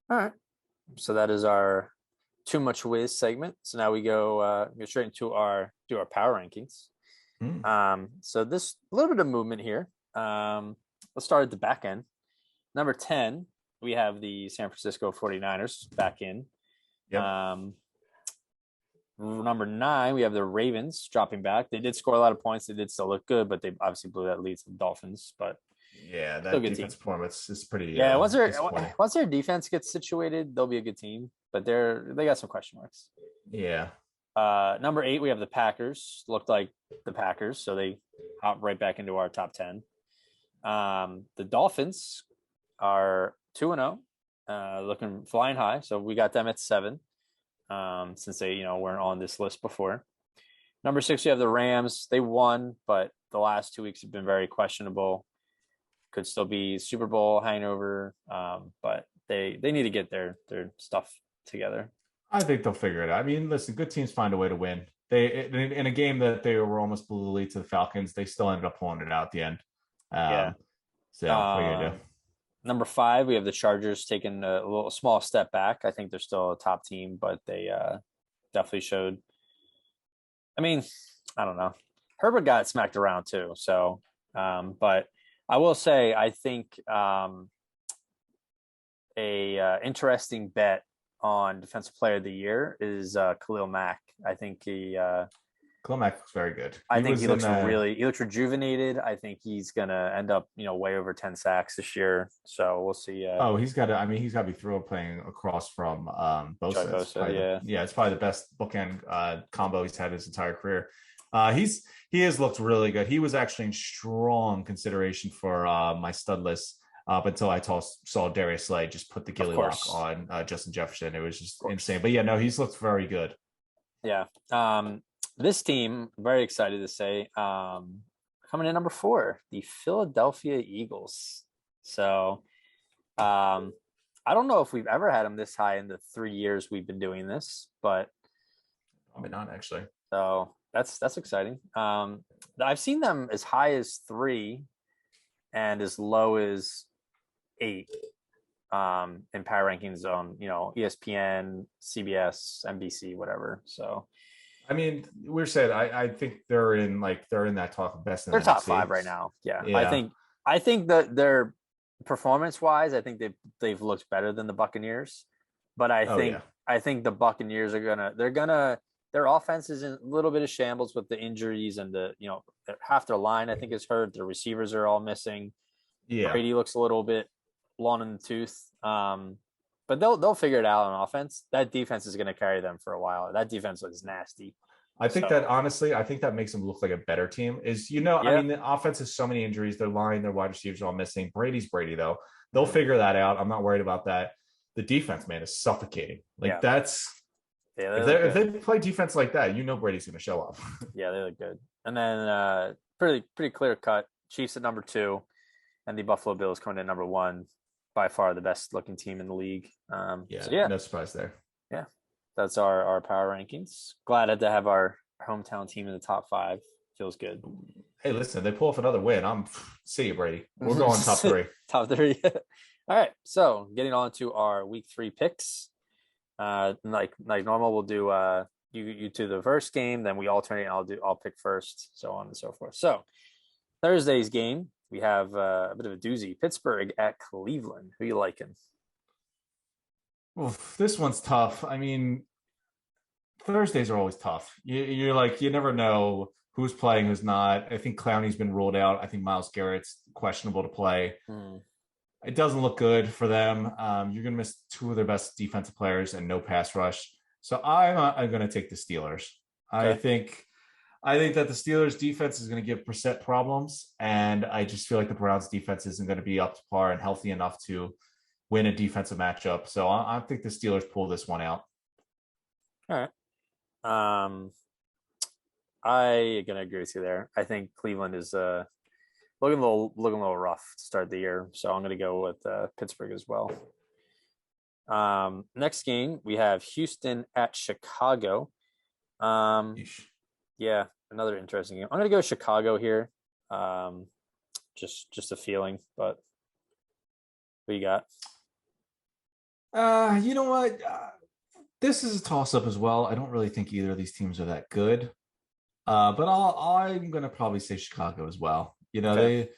All right. So that is our Too Much Whiz segment. So now we go straight into our power rankings. So this a little bit of movement here. Let's start at the back end. Number 10, we have the San Francisco 49ers back in. Yep. Number 9, we have the Ravens dropping back. They did score a lot of points. They did still look good, but they obviously blew that lead to the Dolphins. But
yeah, that defense performance is pretty.
Yeah, once their defense gets situated, they'll be a good team. But they got some question marks.
Yeah.
Number 8, we have the Packers. Looked like the Packers, so they hop right back into our top 10. The Dolphins are 2-0, looking flying high. So we got them at 7, since they, weren't on this list before. Number 6, we have the Rams. They won, but the last 2 weeks have been very questionable. Could still be Super Bowl hangover, but they need to get their stuff together.
I think they'll figure it out. I mean, listen, good teams find a way to win. They in a game that they were almost blew the lead to the Falcons, they still ended up pulling it out at the end. So what are you gonna do?
Number 5, we have the Chargers taking a small step back. I think they're still a top team, but they definitely showed. I mean, I don't know. Herbert got smacked around too. So, but I will say, I think a interesting bet on Defensive Player of the Year is Khalil Mack. I think
Khalil Mack looks very good.
I think he looks rejuvenated. I think he's gonna end up, way over 10 sacks this year. So we'll see.
He's got to be thrilled playing across from Bosa. It's probably the best bookend combo he's had his entire career. He has looked really good. He was actually in strong consideration for my stud list up until I saw Darius Slay just put the ghillie lock on Justin Jefferson. It was just insane. But yeah, no, he's looked very good. Yeah.
This team, very excited to say, coming in number 4, the Philadelphia Eagles. So I don't know if we've ever had them this high in the 3 years we've been doing this, but
probably not actually.
So that's exciting. I've seen them as high as 3 and as low as 8 in power rankings on ESPN, CBS, NBC, whatever. So
I mean, we're saying I think they're in that talk of best.
They're top 5 right now. Yeah. I think that their performance wise, I think they've looked better than the Buccaneers. But I think the Buccaneers are their offense is in a little bit of shambles with the injuries and half their line I think is hurt. Their receivers are all missing. Yeah. Brady looks a little bit long in the tooth. But they'll figure it out on offense. That defense is going to carry them for a while. That defense is nasty.
I think that makes them look like a better team. I mean, the offense has so many injuries. Their line, their wide receivers are all missing. Brady's Brady, though. They'll figure that out. I'm not worried about that. The defense, man, is suffocating. If they play defense like that, Brady's going to show up.
Yeah, they look good. And then pretty clear cut. Chiefs at number 2, and the Buffalo Bills coming in number 1. By far the best looking team in the league. No surprise there. Yeah, that's our power rankings. Glad to have our hometown team in the top 5. Feels good.
Hey, listen, they pull off another win. See you, Brady. We're going top 3.
Top 3. All right. So getting on to our week 3 picks. Like normal, we'll do you do the first game, then we alternate. And I'll pick first, so on and so forth. So Thursday's game, we have a bit of a doozy. Pittsburgh at Cleveland. Who you liking?
Oof, this one's tough. I mean, Thursdays are always tough. You're like, you never know who's playing, who's not. I think Clowney's been ruled out. I think Myles Garrett's questionable to play. It doesn't look good for them. You're going to miss two of their best defensive players and no pass rush. So I'm going to take the Steelers. Okay. I think that the Steelers defense is going to give Brissett problems, and I just feel like the Browns defense isn't going to be up to par and healthy enough to win a defensive matchup. So I think the Steelers pull this one out.
All right. I gonna agree with you there. I think Cleveland is looking a little rough to start the year, so I'm gonna go with Pittsburgh as well. Next game we have Houston at Chicago. Yeah, another interesting game. I'm gonna go Chicago here. Just a feeling, but what you got?
You know what? This is a toss-up as well. I don't really think either of these teams are that good. But I'm going to probably say Chicago as well. You know, okay.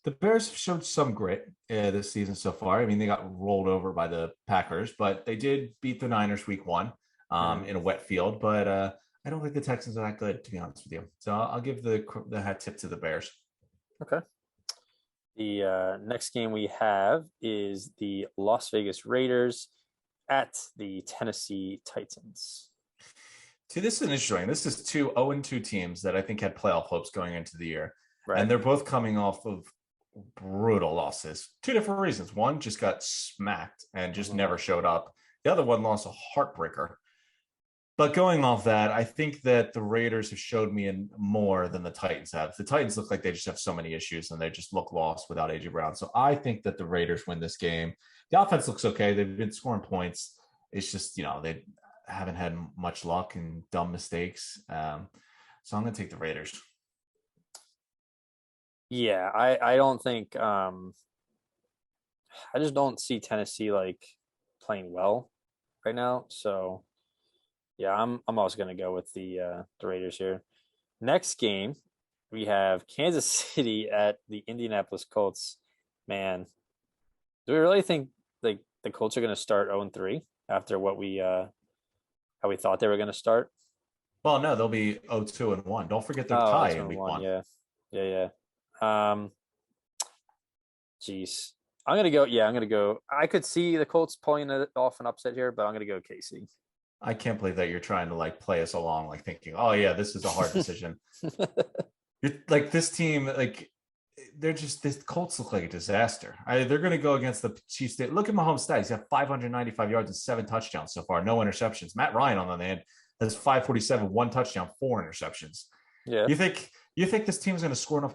The Bears have showed some grit this season so far. I mean, they got rolled over by the Packers, but they did beat the Niners week 1 in a wet field. But I don't think the Texans are that good, to be honest with you. So I'll give the hat tip to the Bears.
Okay. The next game we have is the Las Vegas Raiders at the Tennessee Titans.
See, this is interesting. This is 2 0-2 teams that I think had playoff hopes going into the year.
Right.
And they're both coming off of brutal losses. 2 different reasons. One just got smacked and just never showed up. The other one lost a heartbreaker. But going off that, I think that the Raiders have showed me more than the Titans have. The Titans look like they just have so many issues and they just look lost without A.J. Brown. So I think that the Raiders win this game. The offense looks okay. They've been scoring points. It's just, they haven't had much luck and dumb mistakes. So I'm going to take the Raiders.
Yeah, I don't think I just don't see Tennessee like playing well right now. So yeah, I'm also going to go with the Raiders here. Next game, we have Kansas City at the Indianapolis Colts. Man, do we really think like the Colts are going to start 0-3 after what we how we thought they were going to start?
Well, no, they'll be 0-2-1. Don't forget their tie in week 1.
Yeah. Geez. I'm going to go. I could see the Colts pulling off an upset here, but I'm going to go KC.
I can't believe that you're trying to play us along, thinking, oh yeah, this is a hard decision. You're this team, they're just, this Colts look like a disaster. They're going to go against the Chiefs. Look at Mahomes' stats. He's got 595 yards and 7 touchdowns so far. No interceptions. Matt Ryan, on the other hand, has 547, 1 touchdown, 4 interceptions.
Yeah.
You think this team is going to score enough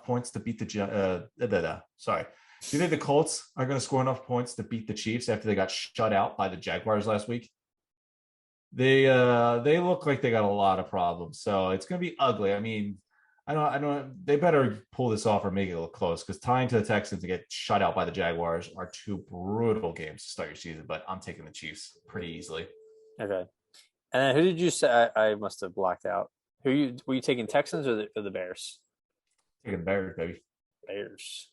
points to beat the sorry. Do you think the Colts are going to score enough points to beat the Chiefs after they got shut out by the Jaguars last week? They look like they got a lot of problems. So it's going to be ugly. I mean, I don't. They better pull this off or make it look close, because tying to the Texans and get shut out by the Jaguars are 2 brutal games to start your season. But I'm taking the Chiefs pretty easily.
Okay. And then who did you say? I must have blacked out. Were you taking, Texans or the Bears?
Taking Bears, baby.
Bears.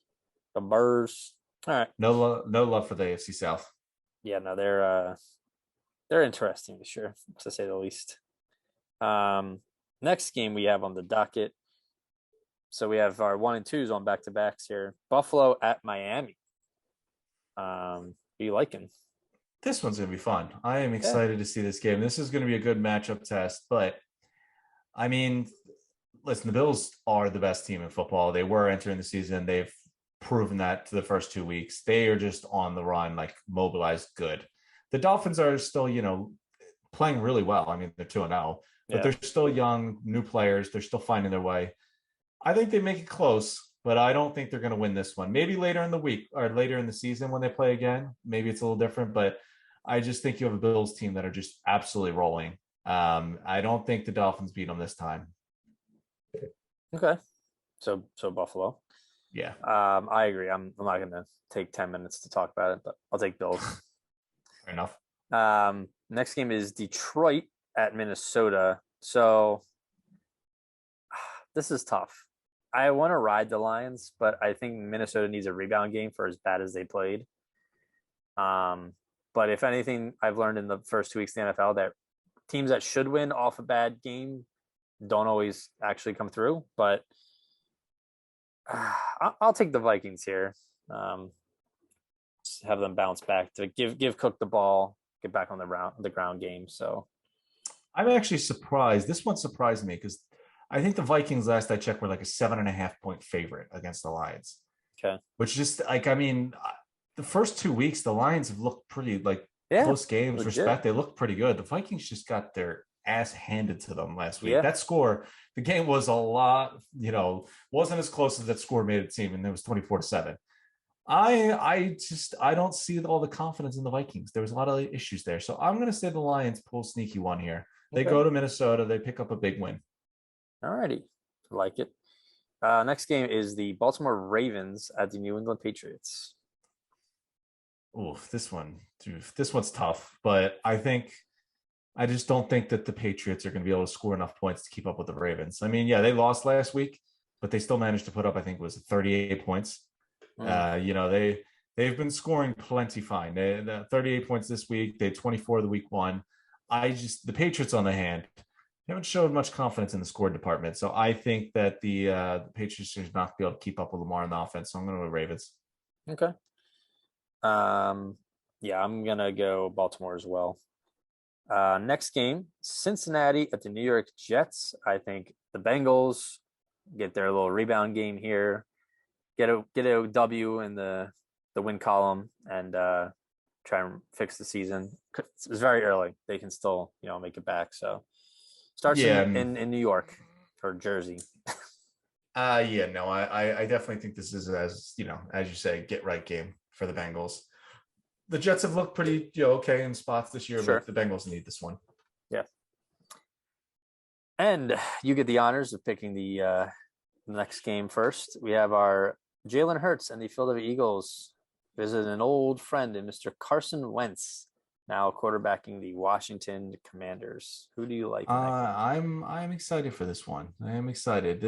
The Bears. All right.
No love for the AFC South.
Yeah, no, they're interesting, sure, to say the least. Next game we have on the docket. So we have our 1 and 2s on back-to-backs here. Buffalo at Miami. Who are you liking?
This one's going to be fun. I am excited to see this game. This is going to be a good matchup test. But, I mean, listen, the Bills are the best team in football. They were entering the season. They've proven that to the first 2 weeks. They are just on the run, mobilized good. The Dolphins are still, playing really well. I mean, they're 2-0. But they're still young, new players. They're still finding their way. I think they make it close, but I don't think they're going to win this one. Maybe later in the week or later in the season when they play again, maybe it's a little different, but I just think you have a Bills team that are just absolutely rolling. I don't think the Dolphins beat them this time.
Okay. So Buffalo.
Yeah.
I agree. I'm not going to take 10 minutes to talk about it, but I'll take Bills.
Fair enough.
Next game is Detroit at Minnesota. So this is tough. I want to ride the Lions, but I think Minnesota needs a rebound game for as bad as they played. But if anything, I've learned in the first 2 weeks of the NFL that teams that should win off a bad game don't always actually come through. But I'll take the Vikings here. Have them bounce back to give Cook the ball, get back on the ground game. So
I'm actually surprised. This one surprised me because I think the Vikings, last I checked, were like a 7.5-point favorite against the Lions.
Okay.
Which just like, I mean, the first 2 weeks, the Lions have looked pretty close games, legit. Respect. They looked pretty good. The Vikings just got their ass handed to them last week. That score, the game was a lot, wasn't as close as that score made it seem, and it was 24-7. I don't see all the confidence in the Vikings. There was a lot of issues there. So I'm going to say the Lions pull sneaky one here. They go to Minnesota. They pick up a big win.
All righty. I like it. Next game is the Baltimore Ravens at the New England Patriots.
Oh, this one's tough, but I just don't think that the Patriots are going to be able to score enough points to keep up with the Ravens. I mean, yeah, they lost last week, but they still managed to put up, I think it was 38 points. They've been scoring plenty fine. They 38 points this week. They had 24 the week one. The Patriots on the hand haven't showed much confidence in the score department. So I think that the Patriots should not be able to keep up with Lamar in the offense. So I'm going to go Ravens.
Okay. Yeah, I'm going to go Baltimore as well. Next game, Cincinnati at the New York Jets. I think the Bengals get their little rebound game here, get a W in the win column, and try and fix the season. It's very early. They can still, make it back. So starts in New York or Jersey.
I definitely think this is, as you say, get right game for the Bengals. The Jets have looked pretty okay in spots this year, but the Bengals need this one.
Yeah. And you get the honors of picking the next game first. We have our Jalen Hurts and the Philadelphia Eagles visit an old friend in Mr. Carson Wentz, now quarterbacking the Washington Commanders. Who do you like?
I'm excited for this one. I am excited.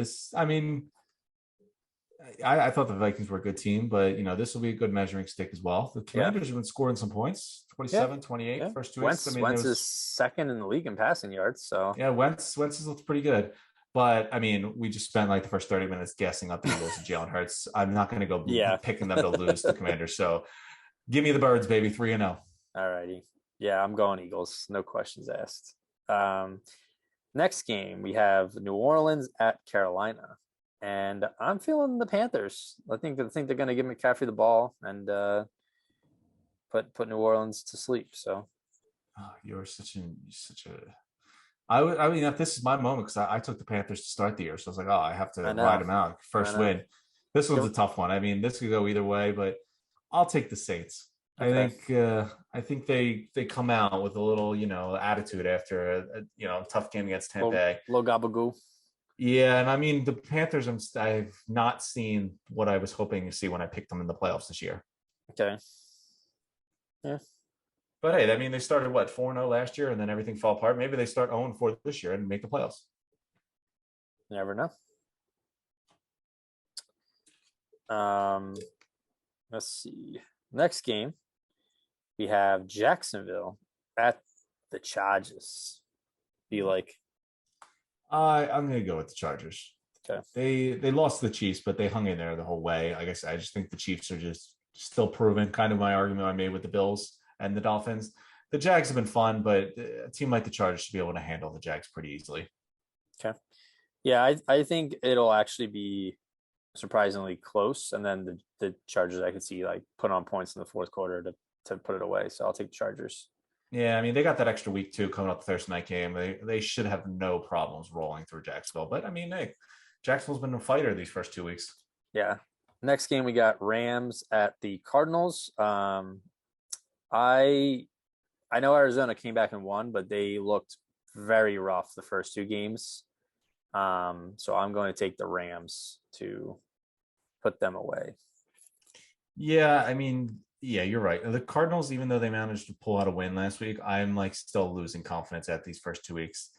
I thought the Vikings were a good team, but this will be a good measuring stick as well. The Commanders have been scoring some points, 27, 28 first 2 weeks.
Wentz is second in the league in passing yards. So
yeah, Wentz has looked pretty good. But I mean, we just spent like the first 30 minutes guessing up the Eagles and Jalen Hurts. I'm not going to go picking them to lose the Commanders. So give me the Birds, baby, 3-0.
All righty. Yeah, I'm going Eagles. No questions asked. Next game, we have New Orleans at Carolina. And I'm feeling the Panthers. I think they're going to give McCaffrey the ball and put New Orleans to sleep. So,
you're such a. I mean, if this is my moment, because I took the Panthers to start the year, so I was like, I have to ride them out. First win. This one's a tough one. I mean, this could go either way, but I'll take the Saints. Okay. I think they come out with a little attitude after a tough game against Tampa Bay.
Low gabagoo.
Yeah, and I mean the Panthers. I've not seen what I was hoping to see when I picked them in the playoffs this year.
Okay. Yeah.
But hey, I mean they started 4-0 last year, and then everything fell apart. Maybe they start 0-4 this year and make the playoffs.
You never know. Let's see. Next game, we have Jacksonville at the Chargers. Be like.
I'm going to go with the Chargers.
Okay.
They lost to the Chiefs, but they hung in there the whole way. I guess I just think the Chiefs are just still proven, kind of my argument I made with the Bills and the Dolphins. The Jags have been fun, but a team like the Chargers should be able to handle the Jags pretty easily.
Okay. Yeah, I think it'll actually be surprisingly close, and then the Chargers I could see put on points in the fourth quarter to put it away. So I'll take the Chargers.
Yeah, I mean, they got that extra week, too, coming up the Thursday night game. They should have no problems rolling through Jacksonville. But, I mean, hey, Jacksonville's been a fighter these first 2 weeks.
Yeah. Next game, we got Rams at the Cardinals. I know Arizona came back and won, but they looked very rough the first 2 games. So I'm going to take the Rams to put them away.
Yeah, I mean, Yeah, you're right. The Cardinals, even though they managed to pull out a win last week, I'm like still losing confidence at these first 2 weeks.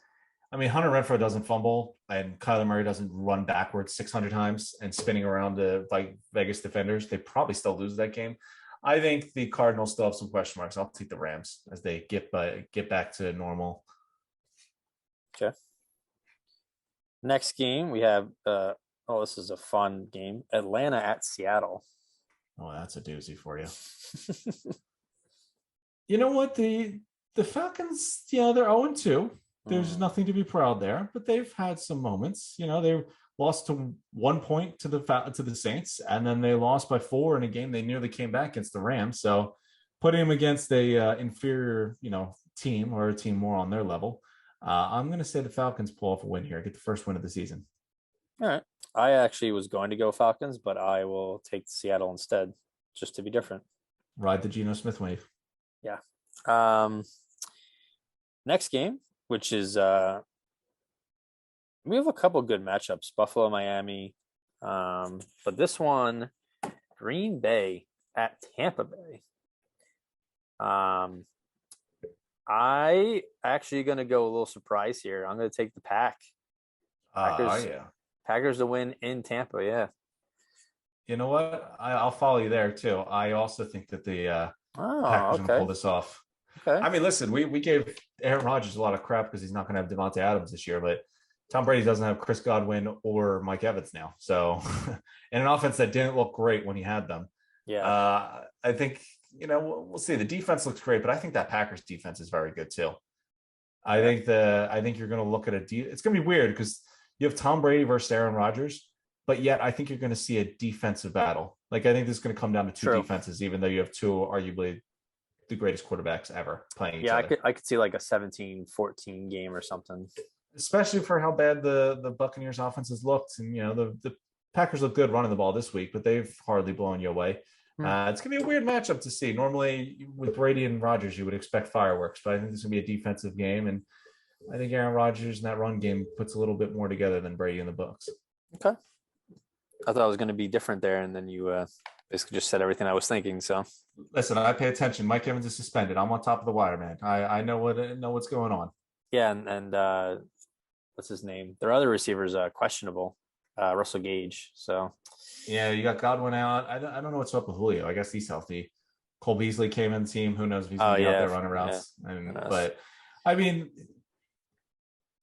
I mean, Hunter Renfrow doesn't fumble and Kyler Murray doesn't run backwards 600 times and spinning around the like Vegas defenders. They probably still lose that game. I think the Cardinals still have some question marks. I'll take the Rams as they get back to normal.
Okay. Next game we have. This is a fun game. Atlanta at Seattle.
Oh, that's a doozy for you. You know what? The Falcons, they're 0-2. There's nothing to be proud there, but they've had some moments. They lost to 1 point to the Saints, and then they lost by 4 in a game they nearly came back against the Rams. So putting them against a inferior, team or a team more on their level, I'm going to say the Falcons pull off a win here, get the first win of the season.
All right. I actually was going to go Falcons, but I will take Seattle instead, just to be different.
Ride the Geno Smith wave.
Yeah. Next game, which is we have a couple good matchups, Buffalo, Miami. But this one, Green Bay at Tampa Bay. I actually going to go a little surprise here. I'm going to take the Packers.
Yeah.
Packers to win in Tampa, yeah.
You know what? I'll follow you there too. I also think that the Packers will pull this off.
Okay.
I mean, listen, we gave Aaron Rodgers a lot of crap because he's not going to have Devontae Adams this year, but Tom Brady doesn't have Chris Godwin or Mike Evans now. So, and an offense that didn't look great when he had them.
Yeah.
I think, we'll see. The defense looks great, but I think that Packers defense is very good too. I think you're going to look at it's going to be weird because you have Tom Brady versus Aaron Rodgers, but yet I think you're going to see a defensive battle. Like, I think this is going to come down to two defenses, even though you have two arguably the greatest quarterbacks ever playing each other.
I could see like a 17-14 game or something.
Especially for how bad the Buccaneers offenses looked. And, the Packers look good running the ball this week, but they've hardly blown you away. It's going to be a weird matchup to see. Normally, with Brady and Rodgers, you would expect fireworks, but I think this is going to be a defensive game. And I think Aaron Rodgers in that run game puts a little bit more together than Brady in the Bucs.
Okay. I thought it was going to be different there, and then you basically just said everything I was thinking. So
listen, I pay attention. Mike Evans is suspended. I'm on top of the wire, man. I know what's going on.
Yeah, and what's his name? Their other receivers questionable. Russell Gage. So
yeah, you got Godwin out. I don't know what's up with Julio. I guess he's healthy. Cole Beasley came in the team. Who knows if he's going to be out there running routes? Yeah. But I mean,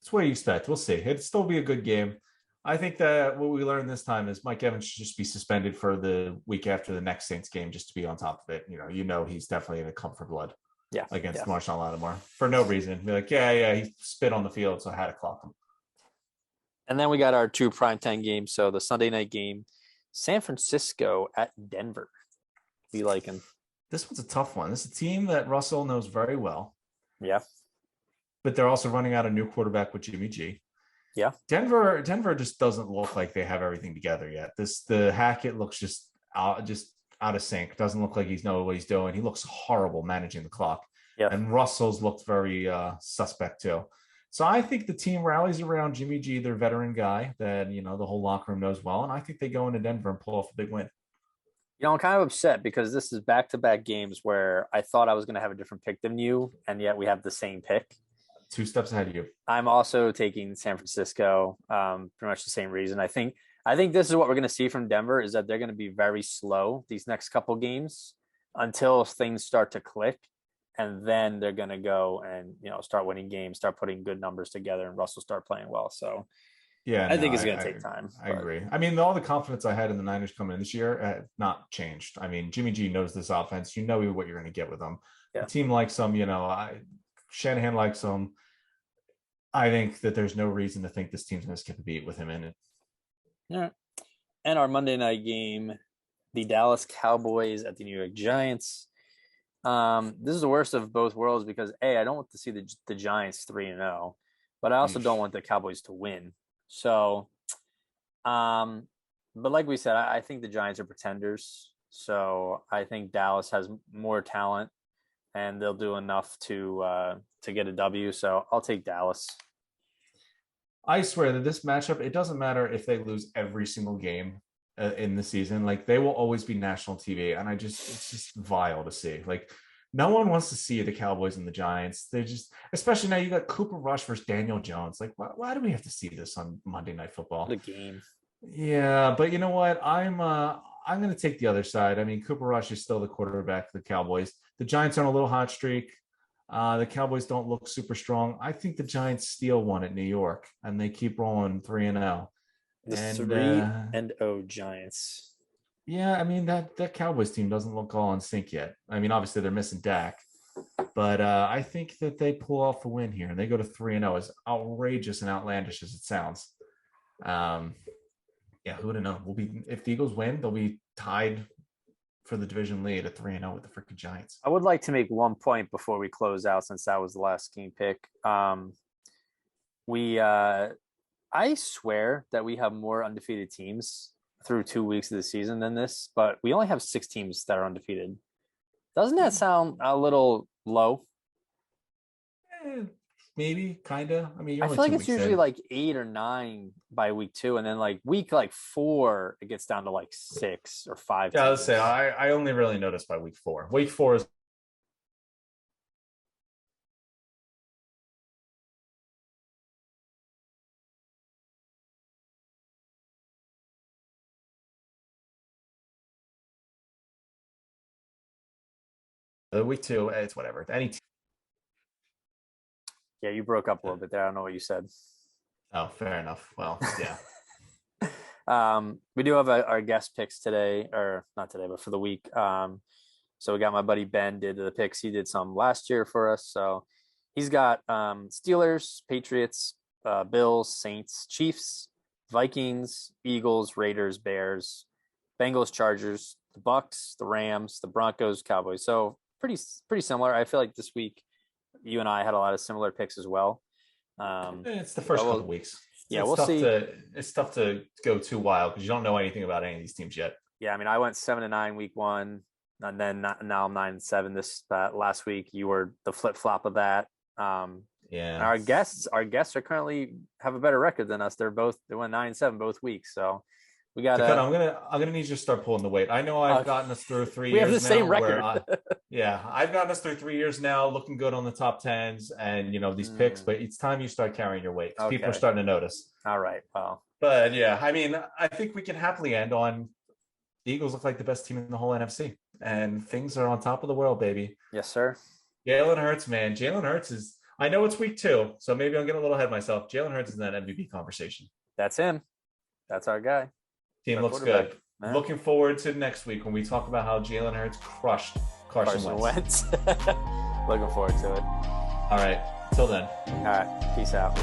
it's what you expect. We'll see. It'd still be a good game. I think that what we learned this time is Mike Evans should just be suspended for the week after the next Saints game just to be on top of it. He's definitely in a comfort blood.
Yeah.
Against Marshawn Lattimore for no reason. Be like, he spit on the field, so I had to clock him.
And then we got our 2 primetime games. So the Sunday night game, San Francisco at Denver. We like him.
This one's a tough one. This is a team that Russell knows very well.
Yeah.
But they're also running out a new quarterback with Jimmy G.
Yeah.
Denver just doesn't look like they have everything together yet. The Hackett looks just out of sync. Doesn't look like he's know what he's doing. He looks horrible managing the clock.
Yeah.
And Russell's looked very suspect too. So I think the team rallies around Jimmy G, their veteran guy that, the whole locker room knows well. And I think they go into Denver and pull off a big win.
I'm kind of upset because this is back-to-back games where I thought I was going to have a different pick than you, and yet we have the same pick.
2 steps ahead of you.
I'm also taking San Francisco, pretty much the same reason. I think this is what we're going to see from Denver is that they're going to be very slow these next couple games until things start to click. And then they're going to go and, start winning games, start putting good numbers together, and Russell start playing well. So, I think it's going to take time.
I agree. I mean, all the confidence I had in the Niners coming in this year have not changed. I mean, Jimmy G knows this offense. You know what you're going to get with them. Yeah. The team likes them. Shanahan likes them. I think that there's no reason to think this team's going to skip a beat with him in it.
Yeah. And our Monday night game, the Dallas Cowboys at the New York Giants. This is the worst of both worlds because I don't want to see the Giants 3-0, but I also don't want the Cowboys to win. So, but like we said, I think the Giants are pretenders. So I think Dallas has more talent and they'll do enough to get a W. So I'll take Dallas.
I swear that this matchup, it doesn't matter if they lose every single game. in the season. Like they will always be national TV, and it's just vile to see. Like no one wants to see the Cowboys and the Giants. They just, especially now you got Cooper Rush versus Daniel Jones. Like why do we have to see this on Monday Night Football?
The game.
Yeah, but you know what? I'm going to take the other side. I mean, Cooper Rush is still the quarterback of the Cowboys. The Giants are on a little hot streak. The Cowboys don't look super strong. I think the Giants steal one at New York, and they keep rolling 3-0.
The 3-0 Giants.
Yeah, I mean that Cowboys team doesn't look all in sync yet. I mean, obviously they're missing Dak, but I think that they pull off a win here and they go to 3-0. As outrageous and outlandish as it sounds. Yeah, who would have known? If the Eagles win, they'll be tied for the division lead at 3-0 with the freaking Giants.
I would like to make one point before we close out, since that was the last game pick. I swear that we have more undefeated teams through 2 weeks of the season than this, but we only have 6 teams that are undefeated. Doesn't that sound a little low?
Maybe, kind of. I mean,
I feel like it's usually like 8 or 9 by week 2, and then like week 4, it gets down to like 6 or 5.
Yeah, I would say I only really noticed by week 4. Week 4 is week 2. It's whatever.
Yeah, you broke up a little bit there. I don't know what you said.
Oh, fair enough. Well, yeah.
We do have our guest picks today, or not today, but for the week. So we got my buddy Ben did the picks. He did some last year for us. So he's got Steelers, Patriots, Bills, Saints, Chiefs, Vikings, Eagles, Raiders, Bears, Bengals, Chargers, the Bucks, the Rams, the Broncos, Cowboys. So pretty similar. I feel like this week you and I had a lot of similar picks as well.
It's the first couple of weeks.
Yeah, we'll see.
It's tough to go too wild because you don't know anything about any of these teams yet.
Yeah, I mean, I went 7-9 week 1, and then now I'm 9-7 this last week. You were the flip flop of that.
Yeah.
Our guests are currently have a better record than us. They went 9-7 both weeks. So we got.
I'm gonna need you to start pulling the weight. I know I've gotten us through 3 years.
We have the same record.
I've gotten us through 3 years now, looking good on the top 10s and these picks. But it's time you start carrying your weight. Okay. People are starting to notice.
All right. Well.
But yeah, I mean, I think we can happily end on the Eagles look like the best team in the whole NFC, and things are on top of the world, baby.
Yes, sir.
Jalen Hurts, man. Jalen Hurts is. I know it's week 2, so maybe I'm getting a little ahead of myself. Jalen Hurts is in that MVP conversation.
That's him. That's our guy.
Team looks good. Man. Looking forward to next week when we talk about how Jalen Hurts crushed Carson Wentz.
Looking forward to it.
All right. Till then.
All right. Peace out.